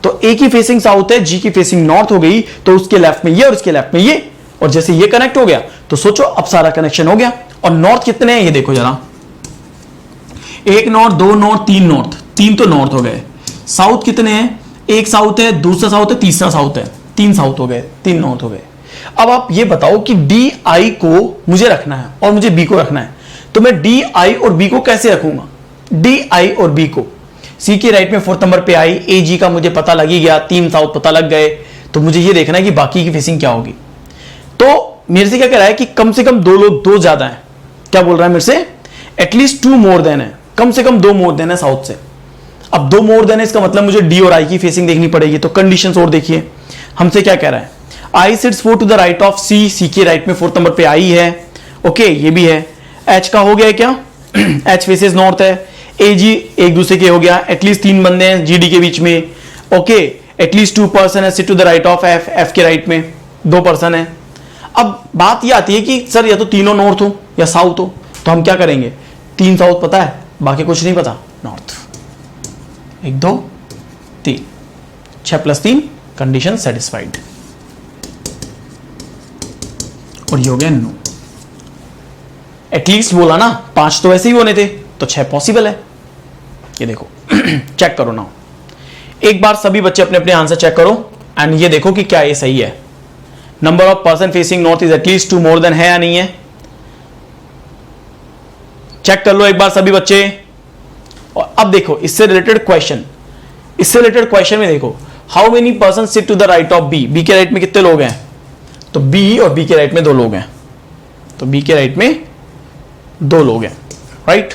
तो ए की फेसिंग साउथ है, जी की फेसिंग नॉर्थ हो गई, तो उसके लेफ्ट में ये और उसके लेफ्ट में ये, और जैसे ये कनेक्ट हो गया तो सोचो अब सारा कनेक्शन हो गया। और नॉर्थ कितने हैं ये देखो जरा, 1 नॉर्थ 2 नॉर्थ 3 नॉर्थ, 3 तो नॉर्थ हो गए। साउथ कितने हैं? 1 साउथ है, दूसरा साउथ है, तीसरा साउथ है, 3 साउथ हो गए, 3 नॉर्थ हो गए। अब आप ये बताओ कि डी आई को मुझे रखना है और मुझे बी को रखना है, तो मैं डी आई और बी को कैसे रखूंगा? डी आई और बी को, सी के राइट में फोर्थ नंबर पे आई, ए जी का मुझे पता लग ही गया, 3 साउथ पता लग गए, तो मुझे ये देखना है कि बाकी की फेसिंग क्या होगी। तो मेरे से क्या कह रहा है कि कम से कम 2 लोग, 2 ज्यादा है। क्या बोल रहा है मेरे से? एटलीस्ट 2 मोर देन है, कम से कम 2 मोर देन है साउथ से। अब 2 मोर देन है, इसका मतलब मुझे डी और आई की फेसिंग देखनी पड़ेगी। तो कंडीशंस और देखिए, हमसे क्या कह रहा है? I sits 4 to the right of C, C के राइट में फोर्थ नंबर पे आई है, ओके ये भी है। एच का हो गया है क्या? एच फेसेस नॉर्थ है, ए जी एक दूसरे के हो गया, एटलीस्ट 3 बंदे हैं जीडी के बीच में, ओके एटलीस्ट 2 पर्सन है sit to the right of F, F के राइट में 2 पर्सन है। अब बात यह आती है कि सर या तो तीनों नॉर्थ हो या साउथ हो, तो हम क्या करेंगे? 3 साउथ पता है, बाकी कुछ नहीं पता, नॉर्थ। 1 2 3, 6 + 3 कंडीशन सेटिस्फाइड, और ये हो गया नो। एटलीस्ट बोला ना, 5 तो वैसे ही होने थे, तो 6 पॉसिबल है। ये देखो चेक करो ना, एक बार सभी बच्चे अपने अपने आंसर चेक करो एंड ये देखो कि क्या ये सही है। Number of person facing north is at least 2 more than है या नहीं है? चेक कर लो एक बार सभी बच्चे। और अब देखो इससे रिलेटेड क्वेश्चन, में देखो how many person sit to the right of B, B के राइट में कितने लोग हैं? तो बी और बी के राइट में 2 लोग हैं, तो बी के राइट में 2 लोग हैं, right.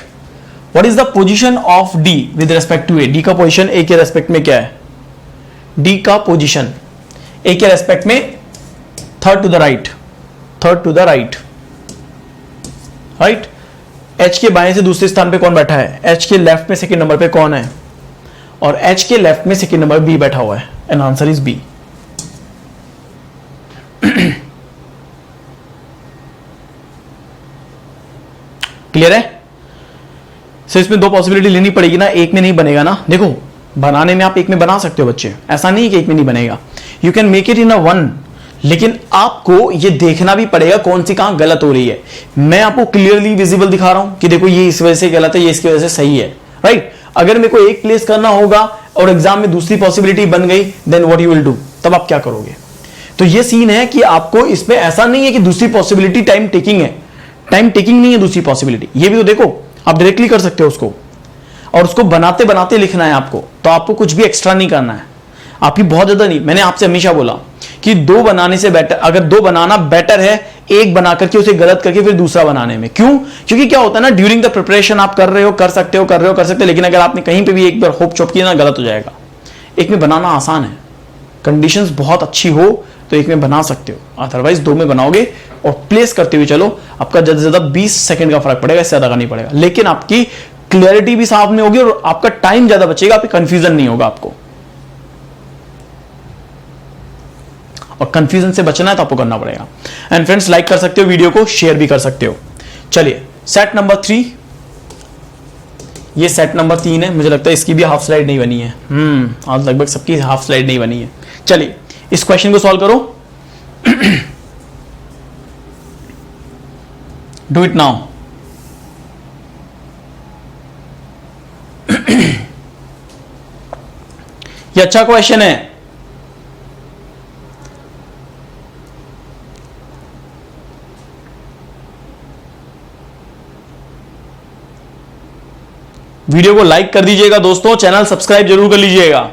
What is the position of D with respect to A? D का पोजीशन ए के रेस्पेक्ट में क्या है? डी का पोजीशन ए के रेस्पेक्ट में third to the right, right. H के बाएं से दूसरे स्थान पे कौन बैठा है? एच के लेफ्ट में सेकंड नंबर पे कौन है? और एच के लेफ्ट में सेकंड नंबर बी बैठा हुआ है, and answer is B. Clear है? सो इसमें 2 पॉसिबिलिटी लेनी पड़ेगी ना, एक में नहीं बनेगा ना। देखो बनाने में आप एक में बना सकते हो बच्चे, ऐसा नहीं कि एक में नहीं बनेगा, you can make it in a 1, लेकिन आपको ये देखना भी पड़ेगा कौन सी कहां गलत हो रही है। मैं आपको क्लियरली विजिबल दिखा रहा हूं कि देखो ये इस वजह से गलत है, ये इसकी वजह से सही है, राइट। अगर मेरे को एक प्लेस करना होगा और एग्जाम में दूसरी पॉसिबिलिटी बन गई, then what you will do? तब आप क्या करोगे? तो ये सीन है कि आपको इसमें ऐसा नहीं है कि दूसरी पॉसिबिलिटी टाइम टेकिंग है, टाइम टेकिंग नहीं है दूसरी पॉसिबिलिटी, ये भी तो देखो आप डायरेक्टली कर सकते हो उसको, और उसको बनाते बनाते लिखना है आपको, तो आपको कुछ भी एक्स्ट्रा नहीं करना है, आपकी बहुत ज्यादा नहीं। मैंने आपसे हमेशा बोला कि 2 बनाने से बेटर, अगर 2 बनाना बेटर है एक बना करके उसे गलत करके फिर दूसरा बनाने में। क्यों? क्योंकि क्या होता है ना, ड्यूरिंग द प्रिपरेशन आप कर रहे हो, कर सकते हो, लेकिन अगर आपने कहीं पे भी एक बार होप चॉप किया ना, गलत हो जाएगा। एक में बनाना आसान है, कंडीशंस बहुत अच्छी हो तो एक में बना सकते हो, अदरवाइज दो में बनाओगे और प्लेस करते हुए चलो, आपका ज्यादा से ज्यादा 20 सेकंड का फर्क पड़ेगा, इससे ज्यादा का नहीं पड़ेगा। लेकिन आपकी क्लैरिटी भी साफ में होगी और आपका टाइम ज्यादा बचेगा, आपकी कंफ्यूजन नहीं होगा आपको। और कंफ्यूजन से बचना है तो आपको करना पड़ेगा। एंड फ्रेंड्स, लाइक कर सकते हो वीडियो को, शेयर भी कर सकते हो। चलिए सेट नंबर 3, ये सेट नंबर 3 है। मुझे लगता है इसकी भी हाफ स्लाइड नहीं बनी है। आज लगभग सबकी हाफ स्लाइड नहीं बनी है। चलिए इस क्वेश्चन को सॉल्व करो। Do it now. ये अच्छा क्वेश्चन है। वीडियो को लाइक कर दीजिएगा दोस्तों, चैनल सब्सक्राइब जरूर कर लीजिएगा।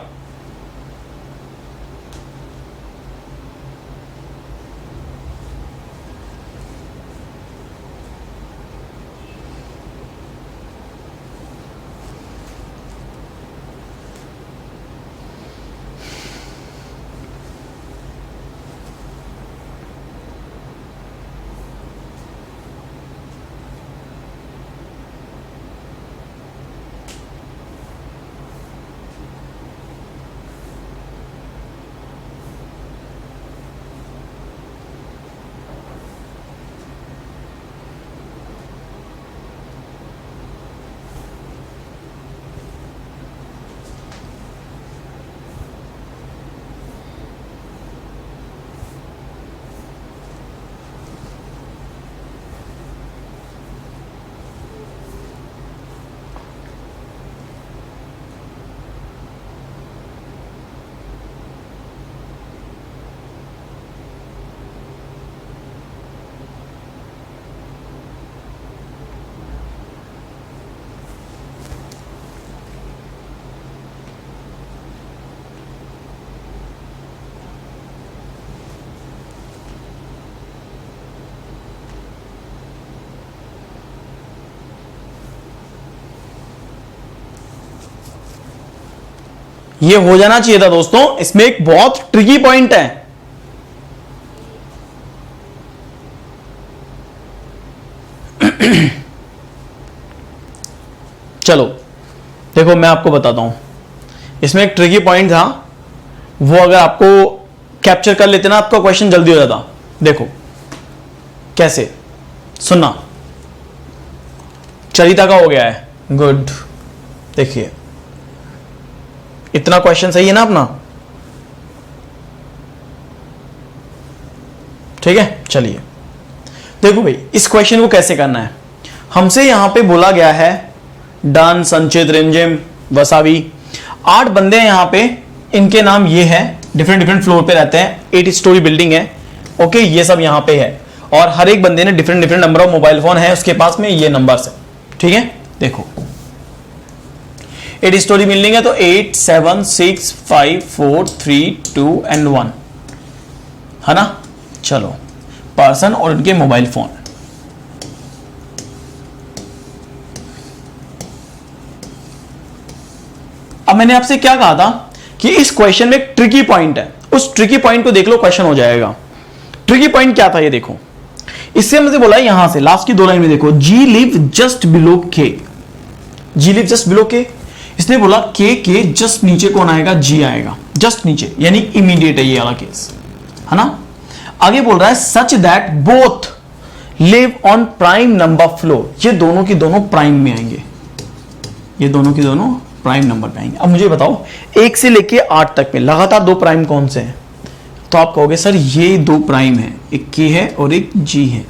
ये हो जाना चाहिए था दोस्तों। इसमें एक बहुत ट्रिकी पॉइंट है। चलो देखो मैं आपको बताता हूं, इसमें एक ट्रिकी पॉइंट था, वो अगर आपको कैप्चर कर लेते ना, आपका क्वेश्चन जल्दी हो जाता। देखो कैसे, सुनना। चरिता का हो गया है, गुड। देखिए इतना क्वेश्चन सही है ना अपना, ठीक है। चलिए देखो भाई, इस क्वेश्चन को कैसे करना है। हमसे यहां पे बोला गया है डन, संचित, रिमझिम, वसावी, 8 बंदे हैं यहां पे। इनके नाम ये है, डिफरेंट डिफरेंट फ्लोर पे रहते हैं, 8 स्टोरी बिल्डिंग है। ओके, ये सब यहां पे है और हर एक बंदे ने different different number of mobile phone है उसके पास में, ये नंबर्स है, ठीक है। देखो 8 स्टोरी बिल्डिंग है तो 8 7 6 5 4 3 2 एंड 1 है ना। चलो पर्सन और उनके मोबाइल फोन। अब मैंने आपसे क्या कहा था कि इस क्वेश्चन में एक ट्रिकी पॉइंट है, उस ट्रिकी पॉइंट को देख लो, क्वेश्चन हो जाएगा। ट्रिकी पॉइंट क्या था ये देखो, इससे मुझे बोला यहां से लास्ट की 2 लाइन में देखो, जी लिव जस्ट बिलो के, जी लिव जस्ट बिलो के। इसने बोला के जस्ट नीचे कौन आएगा, जी आएगा, जस्ट नीचे, यानी इमीडिएट है ये वाला केस, है ना। आगे बोल रहा है such that both live on prime number floor, ये दोनों की दोनों प्राइम में आएंगे, ये दोनों की दोनों प्राइम नंबर पे आएंगे। अब मुझे बताओ 1 से लेके 8 तक में लगातार 2 प्राइम कौन से हैं, तो आप कहोगे सर ये 2 प्राइम है, एक के है और एक जी है।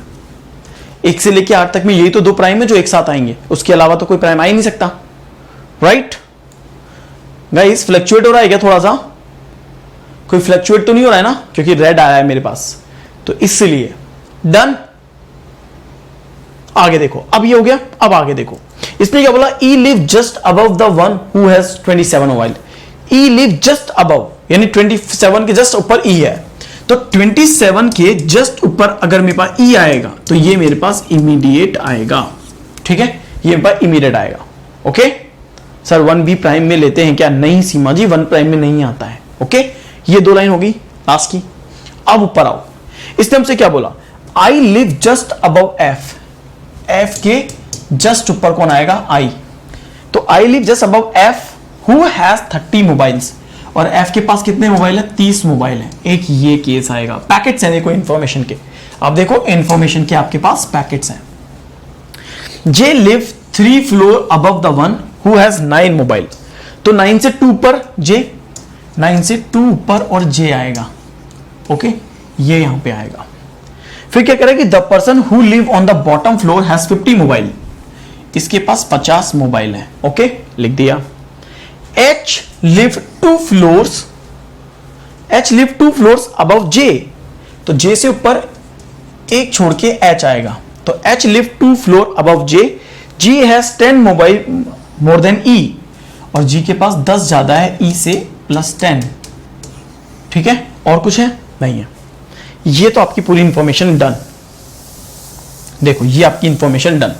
1 से लेके 8 तक में यही तो 2 प्राइम है जो एक साथ आएंगे, उसके अलावा तो कोई प्राइम आ ही नहीं सकता, राइट। गाइस फ्लक्चुएट हो रहा है क्या, थोड़ा सा कोई फ्लक्चुएट तो नहीं हो रहा है ना, क्योंकि रेड आया है मेरे पास, तो इसलिए डन। आगे देखो, अब ये हो गया। अब आगे देखो, इसने क्या बोला, E live just above the one who has 27 mobile. E live just above यानी 27 के जस्ट ऊपर ई है, तो 27 के जस्ट ऊपर अगर मेरे पास ई आएगा तो ये मेरे पास इमीडिएट आएगा, ठीक है, ये मेरे पास इमीडिएट आएगा। ओके सर 1b प्राइम में लेते हैं क्या? नहीं सीमा जी 1 प्राइम में नहीं आता है। ओके ये 2 लाइन होगी लास्ट की। अब ऊपर आओ, इसने हमसे क्या बोला? I live just above F, F के जस्ट ऊपर कौन आएगा? आई। तो I live just above F who has 30 mobiles, और एफ के पास कितने मोबाइल है? 30 मोबाइल है। एक ये केस आएगा, पैकेट्स हैं देखो इंफॉर्मेशन के, अब देखो इंफॉर्मेशन के आपके पास पैकेट्स हैं। J live 3 floor above the one who has 9 mobile, तो 9 से 2 ऊपर जे, 9 से 2 ऊपर और जे आएगा। ओके ये यहां पे आएगा। फिर क्या करें कि the person who live on the bottom floor has 50 mobile, इसके पास 50 मोबाइल है। ओके लिख दिया। H live 2 floors, H live 2 floors above J, तो J से ऊपर एक छोड़ के H आएगा, तो H live 2 floor above J, G has 10 mobile more than E, और G के पास 10 ज्यादा है E से +10, ठीक है। और कुछ है? नहीं है। ये तो आपकी पूरी इंफॉर्मेशन डन। देखो ये आपकी इंफॉर्मेशन डन,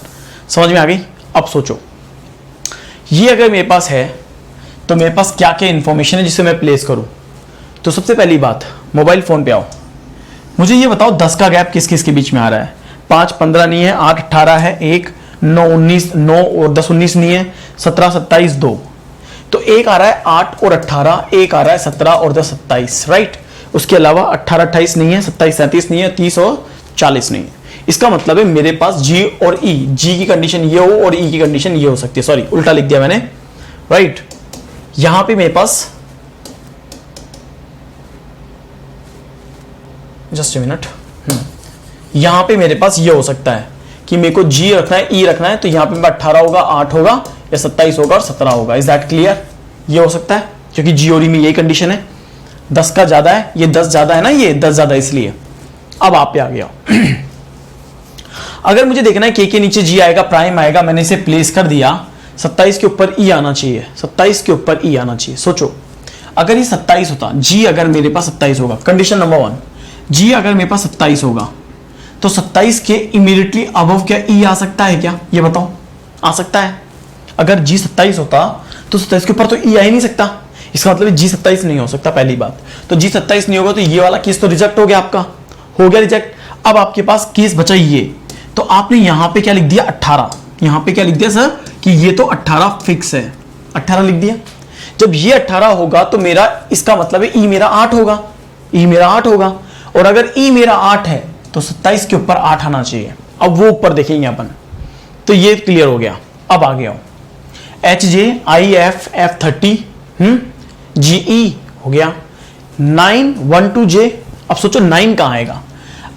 समझ में आ गई। अब सोचो ये अगर मेरे पास है तो मेरे पास क्या क्या इंफॉर्मेशन है जिसे मैं प्लेस करूं। तो सबसे पहली बात मोबाइल फोन पे आओ, मुझे ये बताओ 10 का गैप किस किस के बीच में आ रहा है? 5 15 नहीं है, 8 18 है, 1 9 19, 9 और 10 19 नहीं है, 17 27 2, तो एक आ रहा है 8 और 18, एक आ रहा है 17 और 10 27, राइट। उसके अलावा 18 28 नहीं है, 27 37 नहीं है, 30 और 40 नहीं है। इसका मतलब है मेरे पास जी और ई, जी की कंडीशन ये हो और ई की कंडीशन ये हो सकती है। सॉरी उल्टा लिख दिया मैंने, राइट। यहां पे मेरे पास जस्ट ए मिनट, यहां पे मेरे पास ये हो सकता है कि मेरे को जी रखना है, ई रखना है, तो यहां पे 18 होगा, 8 होगा या 27 होगा और 17 होगा। Is that clear? ये हो सकता है क्योंकि जी और ई में यही कंडीशन है। 10 का ज्यादा है, ये 10 ज्यादा है ना, ये 10 ज्यादा इसलिए। अब आप पे आ गया अगर मुझे देखना है के नीचे जी आएगा, प्राइम आएगा, मैंने इसे प्लेस कर दिया, 27 के ऊपर ई आना चाहिए, 27 के ऊपर ई आना चाहिए। सोचो अगर ये 27 होता, जी अगर मेरे पास 27 होगा, कंडीशन नंबर 1, जी अगर मेरे पास 27 होगा तो 27 के इमीडिएटली अबव क्या ई आ सकता है क्या? ये बताओ, आ सकता है? अगर जी 27 होता तो 27 के ऊपर तो ई आ ही नहीं सकता, इसका मतलब जी 27 नहीं हो सकता पहली बात। तो जी 27 नहीं होगा तो ये वाला केस तो रिजेक्ट हो गया, आपका हो गया रिजेक्ट। अब आपके पास केस बचा ये, तो आपने यहां पे क्या लिख दिया? 18। यहां पे क्या लिख दिया सर कि ये तो 18 फिक्स है, 18 लिख दिया। जब ये 18 होगा तो मेरा इसका मतलब है ई मेरा 8 होगा, ई मेरा 8 होगा, और अगर ई मेरा 8 है तो 27 के ऊपर 8 आना चाहिए। अब वो ऊपर देखेंगे अपन, तो ये क्लियर हो गया। अब आ गया H J I F F 30 जी ई हो गया, 9 1 2 जे। अब सोचो 9 कहां आएगा?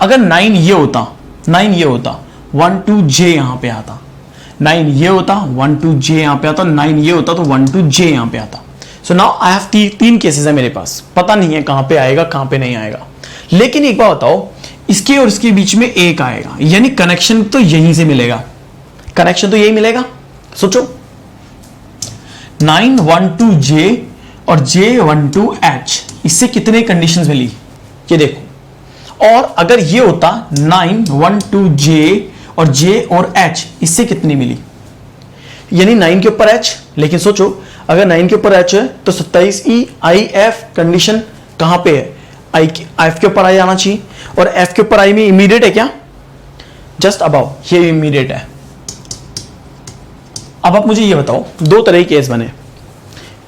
अगर 9 ये होता, 9 ये होता, 1 2 जे यहां पे आता, 9 ये होता, 1 2 जे यहां पे आता, 9 ये होता तो 1 2 जे यहां पे आता। So now I have 3 cases है मेरे पास, पता नहीं है कहां पे आएगा कहां पे नहीं आएगा। लेकिन एक बात बताओ, इसके और इसके बीच में एक आएगा, यानी कनेक्शन तो यहीं से मिलेगा, कनेक्शन तो यही मिलेगा। सोचो 9 1 2 जे और जे 1 2 एच, इससे कितने कंडीशंस मिली ये देखो। और अगर ये होता 9 1 2 जे और जे और एच, इससे कितनी मिली? यानी 9 के ऊपर एच। लेकिन सोचो अगर 9 के ऊपर एच है तो 27 ई आई एफ कंडीशन कहां पे है? आई एफ के ऊपर आई आना चाहिए, और एफ के ऊपर आई में इमीडिएट है क्या? जस्ट अबाउ, ये इमीडिएट है। अब आप मुझे ये बताओ, 2 तरह के केस बने,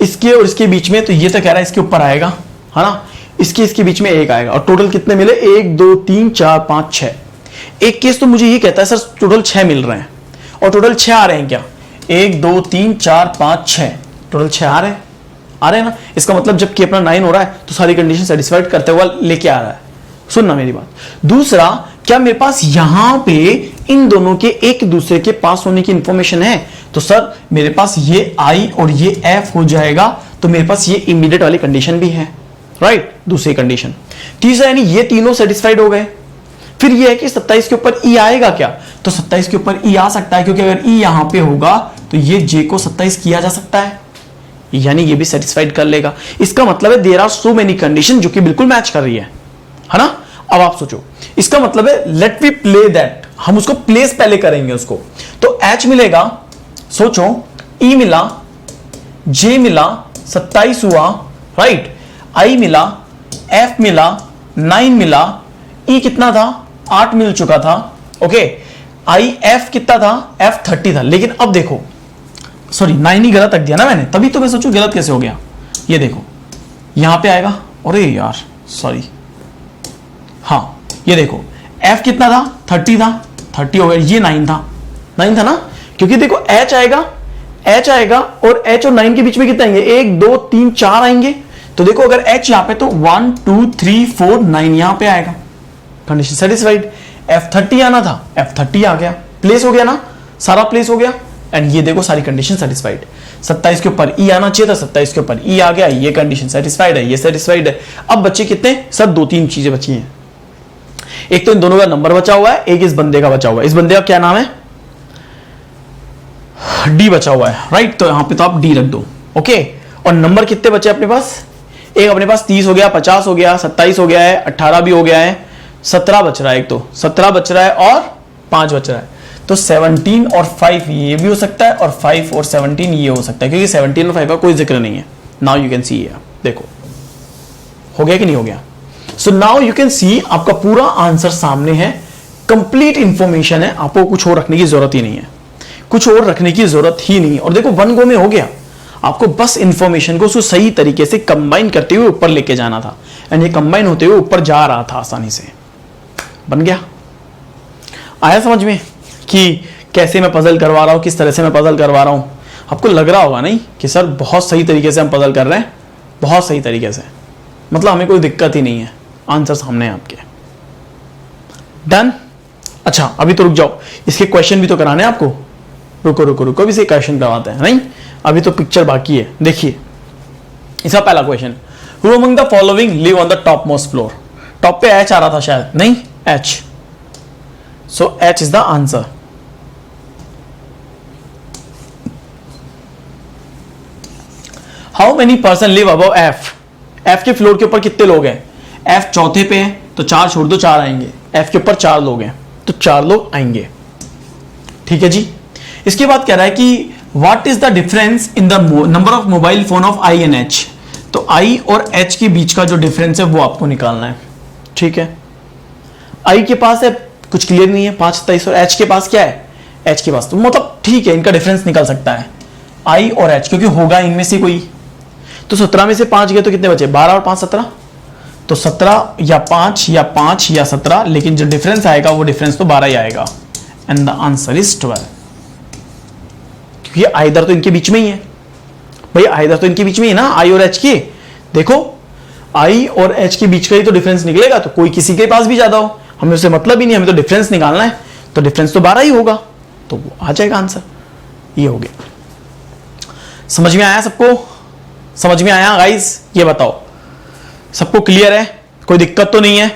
इसके और इसके बीच में, तो ये तो कह रहा है इसके ऊपर आएगा, है ना, इसके बीच में एक आएगा, और टोटल कितने मिले? 1 2 3 4 5 6। एक केस तो मुझे ये कहता है सर टोटल 6 मिल रहे हैं, और टोटल 6 आ रहे हैं क्या? 1 2 3 4 5 6, टोटल 6 आ रहे हैं, आ रहे हैं ना। इसका मतलब जब कि अपना 9 हो रहा है तो सारी कंडीशन सेटिस्फाइड करते हुआ लेके आ रहा है। सुनना मेरी बात। दूसरा, क्या मेरे पास यहां पे इन दोनों के एक दूसरे के पास होने की इंफॉर्मेशन है? तो सर मेरे पास ये आई और ये एफ हो जाएगा, तो मेरे पास ये इमीडिएट वाली कंडीशन भी है, राइट, दूसरी कंडीशन। तीसरा, यानी ये तीनों सेटिस्फाइड हो गए। फिर ये है कि 27 के ऊपर ई आएगा क्या? तो 27 के ऊपर ई आ सकता है, क्योंकि अगर ई यहां पे होगा तो ये जे को 27 किया जा सकता है, यानी ये भी सेटिस्फाइड कर लेगा। इसका मतलब है there are so many condition जो कि बिल्कुल मैच कर रही है। है ना। अब आप सोचो, इसका मतलब है लेट वी प्ले दैट, हम उसको प्लेस पहले करेंगे उसको। तो H मिलेगा, सोचो E मिला, J मिला, 27 हुआ, राइट, I मिला, F मिला, 9 मिला, E कितना था, 8 मिल चुका था, ओके। IF कितना था, F 30 था। लेकिन अब देखो, सॉरी 9 ही गलत रख दिया ना मैंने, तभी तो मैं सोचू गलत कैसे हो गया। ये देखो यहां पे आएगा, अरे यार सॉरी, हाँ ये देखो F कितना था, 30 था, 30 हो गया, ये 9 था, 9 था ना, क्योंकि देखो H आएगा, H आएगा और H और 9 के बीच में कितना आएंगे, 1 2 3 4 आएंगे। तो देखो अगर H यहां पे तो 1 2 3 4 9 यहां पे आएगा, कंडीशन सेटिस्फाइड। F30 आना था, F30 आ गया, प्लेस हो गया ना, सारा प्लेस हो गया, एंड ये देखो सारी कंडीशन सेटिस्फाइड। 27 के ऊपर E आना चाहिए था, 27 के ऊपर E आ गया, ये कंडीशन सेटिस्फाइड है, ये सेटिस्फाइड है। अब बच्चे कितने, सर 2-3 चीजें बची हैं। एक तो इन दोनों का नंबर बचा हुआ है, एक इस बंदे का बचा हुआ है। इस बंदे का क्या नाम है, D बचा हुआ है, राइट, तो यहां पे तो आप D रख दो, ओके। और नंबर कितने बचे अपने पास, एक अपने पास 30 हो गया, 50 हो गया, 27 हो गया है, 18 भी हो गया है, 17 बच रहा है, एक तो 17 बच रहा है और 5 बच रहा है। तो 17 और 5 ये भी हो सकता है, और 5 और 17 ये हो सकता है, क्योंकि 17 और 5 का कोई जिक्र नहीं है। नाउ यू कैन सी, देखो हो गया कि नहीं हो गया। So now you can see आपका पूरा आंसर सामने है, कंप्लीट इंफॉर्मेशन है, आपको कुछ और रखने की जरूरत ही नहीं है, कुछ और रखने की जरूरत ही नहीं है। और देखो 1 गो में हो गया, आपको बस इंफॉर्मेशन को सही तरीके से कंबाइन करते हुए ऊपर लेके जाना था, एंड ये कंबाइन होते हुए ऊपर जा रहा था आसानी से, बन गया। आया समझ में कि कैसे मैं पजल करवा रहा हूं, किस तरह से मैं पजल करवा रहा हूं। आपको लग रहा होगा नहीं कि सर बहुत सही तरीके से हम पजल कर रहे हैं, बहुत सही तरीके से, मतलब हमें कोई दिक्कत ही नहीं है, आंसर सामने है आपके, डन। अच्छा अभी तो रुक जाओ, इसके क्वेश्चन भी तो कराने हैं आपको, रुको रुको रुको, अभी से क्वेश्चन करवाते हैं, नहीं अभी तो पिक्चर बाकी है। देखिए इसका पहला question, who among the following live on the top most floor. Top पे H आ रहा था शायद, नहीं H, so H is the answer. How many person live above F। F के फ्लोर के ऊपर कितने लोग हैं, F चौथे पे है तो 4 छोड़ दो, 4 आएंगे। F के ऊपर 4 लोग हैं तो 4 लोग आएंगे, ठीक है जी। इसके बाद कह रहा है कि what is the difference in the number of mobile phone of I and H। तो I और H के बीच का जो डिफरेंस है वो आपको निकालना है, ठीक है। I के पास है कुछ क्लियर नहीं है 5 27, और H के पास क्या है, H के पास तो मतलब ठीक है, इनका डिफरेंस निकल सकता है I और H, क्योंकि होगा इनमें से कोई। तो 17 में से 5 गए तो कितने बचे, 12 और 5 17, तो 17 या 5 या 5 या 17, लेकिन जो डिफरेंस आएगा वो डिफरेंस तो 12 ही आएगा, एंड द आंसर इज 12, क्योंकि आइदर तो इनके बीच में ही है भाई, आइदर तो इनके बीच में ही ना I और H के। देखो I और H के बीच का ही तो डिफरेंस निकलेगा, तो कोई किसी के पास भी ज्यादा हो, हमें उससे मतलब ही नहीं, हमें तो डिफरेंस निकालना है, तो डिफरेंस तो 12 ही होगा, तो वो आ जाएगा आंसर, ये हो गया। समझ में आया सबको, समझ में आया गाइस, ये बताओ सबको क्लियर है, कोई दिक्कत तो नहीं है।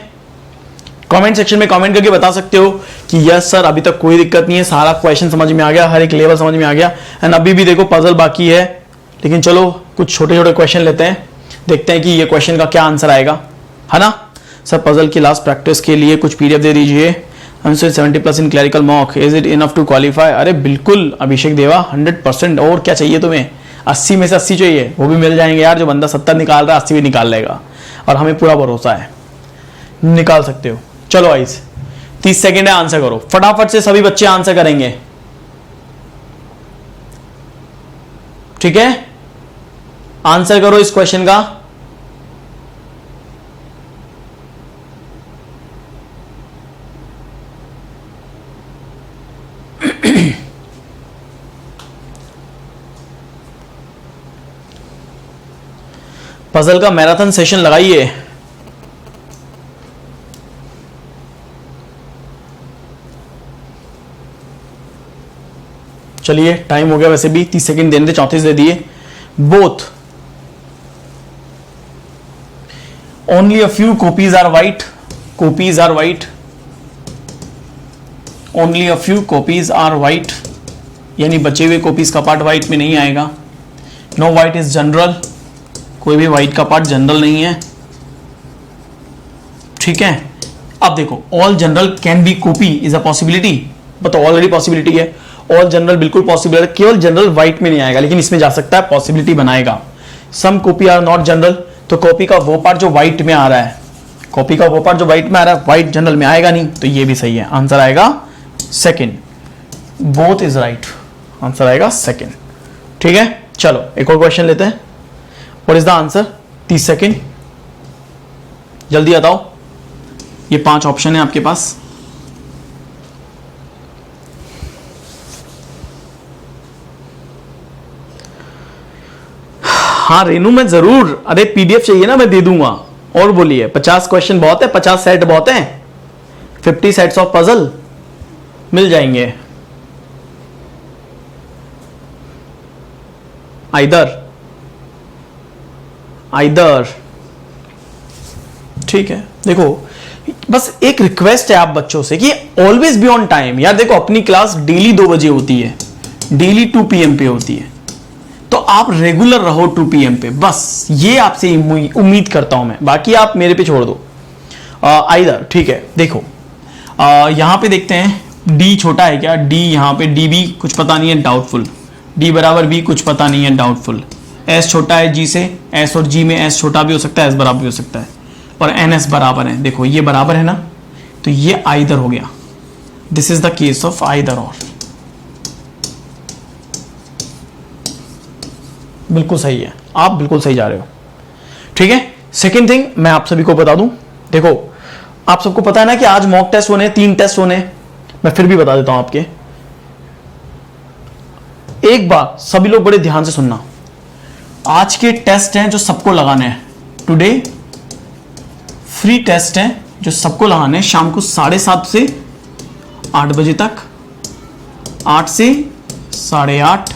कमेंट सेक्शन में कमेंट करके बता सकते हो कि यस सर अभी तक कोई दिक्कत नहीं है, सारा क्वेश्चन समझ में आ गया, हर एक लेवल समझ में आ गया, एंड अभी भी देखो पजल बाकी है, लेकिन चलो कुछ छोटे छोटे क्वेश्चन लेते हैं, देखते हैं कि ये क्वेश्चन का क्या आंसर आएगा, है ना। सर पजल की लास्ट प्रैक्टिस के लिए कुछ PDF दे दीजिए, 70+ in clerical mock, is it enough to qualify. अरे बिल्कुल अभिषेक देवा, 100%, और क्या चाहिए तुम्हें, 80 में से 80 चाहिए, वो भी मिल जाएंगे यार, जो बंदा 70 निकाल रहा है 80 भी निकाल लेगा, और हमें पूरा भरोसा है निकाल सकते हो। चलो आइस 30 सेकेंड है, आंसर करो फटाफट से, सभी बच्चे आंसर करेंगे, ठीक है। आंसर करो इस क्वेश्चन का। पजल का मैराथन सेशन लगाइए। चलिए टाइम हो गया, वैसे भी 30 सेकंड देने थे, 34 दे दिए। Both only a few copies are white, copies are white, only a few copies are white, यानी बचे हुए कॉपीज का पार्ट वाइट में नहीं आएगा। नो वाइट इज जनरल, कोई भी वाइट का पार्ट जनरल नहीं है, ठीक है। अब देखो all general can be copy is a possibility, तो ऑलरेडी पॉसिबिलिटी है। ऑल जनरल बिल्कुल पॉसिबल है, केवल जनरल व्हाइट में नहीं आएगा, लेकिन इसमें जा सकता है, पॉसिबिलिटी बनाएगा। सम कॉपी आर नॉट जनरल, तो कॉपी का वो पार्ट जो व्हाइट में आ रहा है, कॉपी का वो पार्ट जो व्हाइट में आ रहा है, व्हाइट जनरल में आएगा नहीं, तो ये भी सही है। आंसर आएगा second, both is right, answer आएगा सेकेंड। ठीक है, चलो एक और क्वेश्चन लेते हैं। What is the answer? 30 second, जल्दी बताओ। ये 5 ऑप्शन है आपके पास। हाँ रेनू मैं जरूर, अरे पीडीएफ चाहिए ना, मैं दे दूंगा। और बोलिए, 50 क्वेश्चन बहुत है, 50 सेट बहुत है, 50 सेट्स ऑफ पजल मिल जाएंगे। आइदर ठीक है। देखो बस एक रिक्वेस्ट है आप बच्चों से कि ऑलवेज बी ऑन टाइम। यार देखो अपनी क्लास डेली 2 बजे होती है, डेली 2 PM पे होती है, तो आप रेगुलर रहो 2 PM पे, बस ये आपसे उम्मीद करता हूं मैं, बाकी आप मेरे पे छोड़ दो। आइदर ठीक है। देखो यहां पे देखते हैं डी छोटा है क्या, डी यहां पे डी भी कुछ पता नहीं है, डाउटफुल। डी बराबर बी कुछ पता नहीं है, डाउटफुल। एस छोटा है जी से, एस और जी में एस छोटा भी हो सकता है, एस बराबर भी हो सकता है, और एन एस बराबर है। देखो ये बराबर है ना, तो ये आइदर हो गया। This is the case of either और। बिल्कुल सही है, आप बिल्कुल सही जा रहे हो। ठीक है, सेकेंड थिंग मैं आप सभी को बता दूं, देखो आप सबको पता है ना कि आज मॉक टेस्ट होने, 3 टेस्ट होने, मैं फिर भी बता देता हूं आपके। एक बात सभी लोग बड़े ध्यान से सुनना, आज के टेस्ट हैं जो सबको लगाने हैं, टुडे फ्री टेस्ट हैं जो सबको लगाने हैं, शाम को 7:30 से 8 बजे तक, 8 से 8:30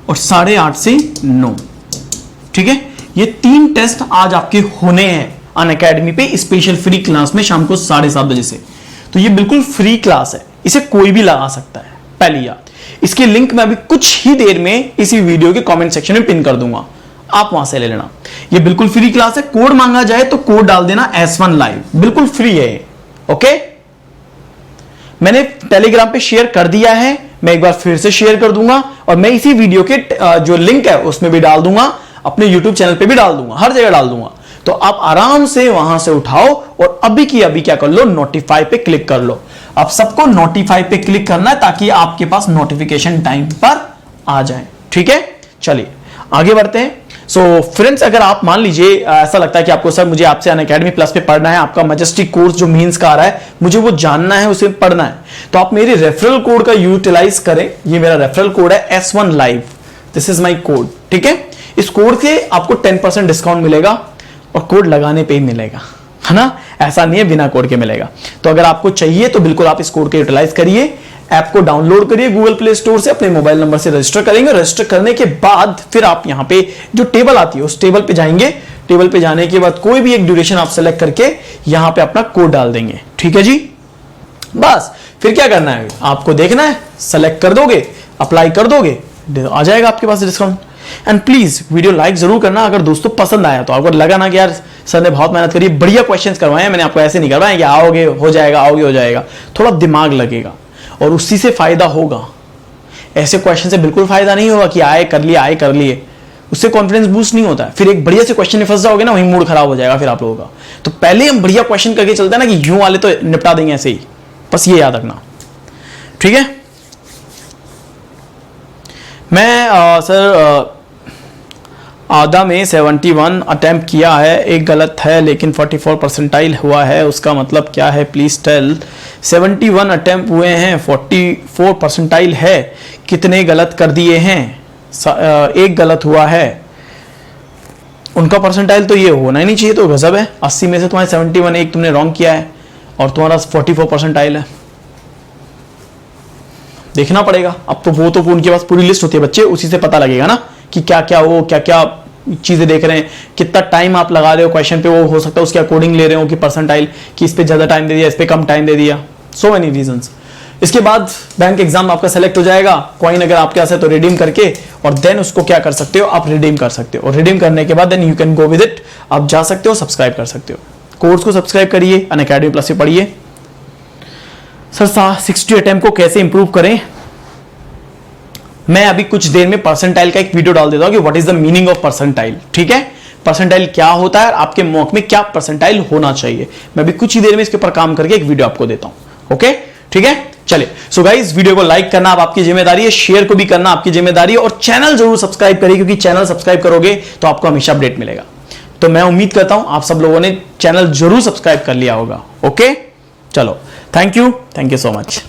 और 8:30 से 9। ठीक है, ये 3 टेस्ट आज आपके होने हैं अनअकैडमी पे, स्पेशल फ्री क्लास में शाम को 7:30 बजे से। तो ये बिल्कुल फ्री क्लास है, इसे कोई भी लगा सकता है, पहली याद। इसकी लिंक मैं अभी कुछ ही देर में इसी वीडियो के कमेंट सेक्शन में पिन कर दूंगा, आप वहां से ले लेना। ये बिल्कुल फ्री क्लास है, कोड मांगा जाए तो कोड डाल देना S1 लाइव, बिल्कुल फ्री है। ओके, मैंने टेलीग्राम पे शेयर कर दिया है, मैं एक बार फिर से शेयर कर दूंगा, और मैं इसी वीडियो के जो लिंक है उसमें भी डाल दूंगा, अपने YouTube चैनल पे भी डाल दूंगा, हर जगह डाल दूंगा। तो आप आराम से वहां से उठाओ और अभी की अभी क्या कर लो, नोटिफाई पे क्लिक कर लो। आप सबको नोटिफाई पे क्लिक करना है ताकि आपके पास नोटिफिकेशन टाइम पर आ जाए। ठीक है, चलिए आगे बढ़ते हैं। सो फ्रेंड्स, अगर आप मान लीजिए ऐसा लगता है कि आपको सर मुझे आपसे अनअकैडमी प्लस पे पढ़ना है, आपका मैजेस्टिक कोर्स जो मींस का आ रहा है मुझे वो जानना है, उसे पढ़ना है, तो आप मेरे रेफरल कोड का यूटिलाइज करें। ये मेरा रेफरल कोड है S1 live, this is my code. ठीक है, इस कोड से आपको 10% डिस्काउंट मिलेगा, और कोड लगाने पे ही मिलेगा, है ना, ऐसा नहीं है बिना कोड के मिलेगा। तो अगर आपको चाहिए तो बिल्कुल आप इस कोड को यूटिलाइज करिए, ऐप को डाउनलोड करिए गूगल प्ले स्टोर से, अपने मोबाइल नंबर से रजिस्टर करेंगे। रजिस्टर करने के बाद फिर आप यहां पे जो टेबल आती है उस टेबल पे जाएंगे। टेबल पे जाने के बाद कोई भी एक ड्यूरेशन आप सेलेक्ट करके यहां पे अपना कोड डाल देंगे। ठीक है जी, बस फिर क्या करना है, आपको देखना है, सेलेक्ट कर दोगे, अप्लाई कर दोगे, आ जाएगा आपके पास discount. And please video like जरूर करना अगर दोस्तों पसंद आया तो। आपको लगा ना कि यार सर ने बहुत मेहनत करी, बढ़िया क्वेश्चंस करवाए हैं, मैंने आपको ऐसे नहीं करवाए कि आओगे हो जाएगा, आओगे हो जाएगा, थोड़ा दिमाग लगेगा और उसी से फायदा होगा। ऐसे क्वेश्चन से बिल्कुल फायदा नहीं होगा कि आए कर लिए, आए कर लिए, उससे कॉन्फिडेंस बूस्ट नहीं होता है। फिर एक बढ़िया से क्वेश्चन में फंस जाओगे ना, वही मूड खराब हो जाएगा फिर आप लोगों का। तो पहले हम बढ़िया क्वेश्चन करके चलते हैं ना कि यूं वाले तो निपटा देंगे ऐसे ही, बस ये याद रखना। ठीक है, मैं सर आधा में 71 अटेम्प्ट किया है, एक गलत है लेकिन 44 परसेंटाइल हुआ है, उसका मतलब क्या है प्लीज टेल। 71 अटेम्प्ट हुए हैं, 44 परसेंटाइल है, कितने गलत कर दिए हैं? एक गलत हुआ है, उनका परसेंटाइल तो ये होना ही नहीं चाहिए, तो गजब है। 80 में से तुम्हारे 71 एक तुमने रॉन्ग किया है और तुम्हारा 44 परसेंटाइल है, देखना पड़ेगा। अब तो वो तो उनके पास पूरी लिस्ट होती है बच्चे, उसी से पता लगेगा ना कि क्या क्या वो क्या क्या चीजें देख रहे हैं, कितना टाइम आप लगा रहे हो क्वेश्चन पे, वो हो सकता है उसके अकॉर्डिंग ले रहे हो कि परसेंटाइल, कि इस पे ज्यादा टाइम दे दिया, इस पे कम टाइम दे दिया, सो मेनी रीजंस। इसके बाद बैंक एग्जाम आपका सेलेक्ट हो जाएगा, कॉइन अगर आपके पास है तो रिडीम करके, और देन उसको क्या कर सकते हो आप, रिडीम कर सकते हो, और रिडीम करने के बाद then you can go with it, आप जा सकते हो, सब्सक्राइब कर सकते हो, कोर्स को सब्सक्राइब करिए, अनअकैडमी प्लस से पढ़िए। सर 60 अटेम्प्ट को कैसे इंप्रूव करें? मैं अभी कुछ देर में परसेंटाइल का एक वीडियो डाल देता हूं कि what is the meaning of percentile. ठीक है, परसेंटाइल क्या होता है, आपके मॉक में क्या परसेंटाइल होना चाहिए, मैं अभी कुछ ही देर में इसके ऊपर काम करके एक वीडियो आपको देता हूं। ओके, ठीक है, चलिए। सो गाइस, वीडियो को लाइक करना अब आपकी जिम्मेदारी है, शेयर को भी करना आपकी जिम्मेदारी है, और चैनल जरूर सब्सक्राइब करिए, क्योंकि चैनल सब्सक्राइब करोगे तो आपको हमेशा अपडेट मिलेगा। तो मैं उम्मीद करता हूं आप सब लोगों ने चैनल जरूर सब्सक्राइब कर लिया होगा। ओके, चलो, थैंक यू सो मच।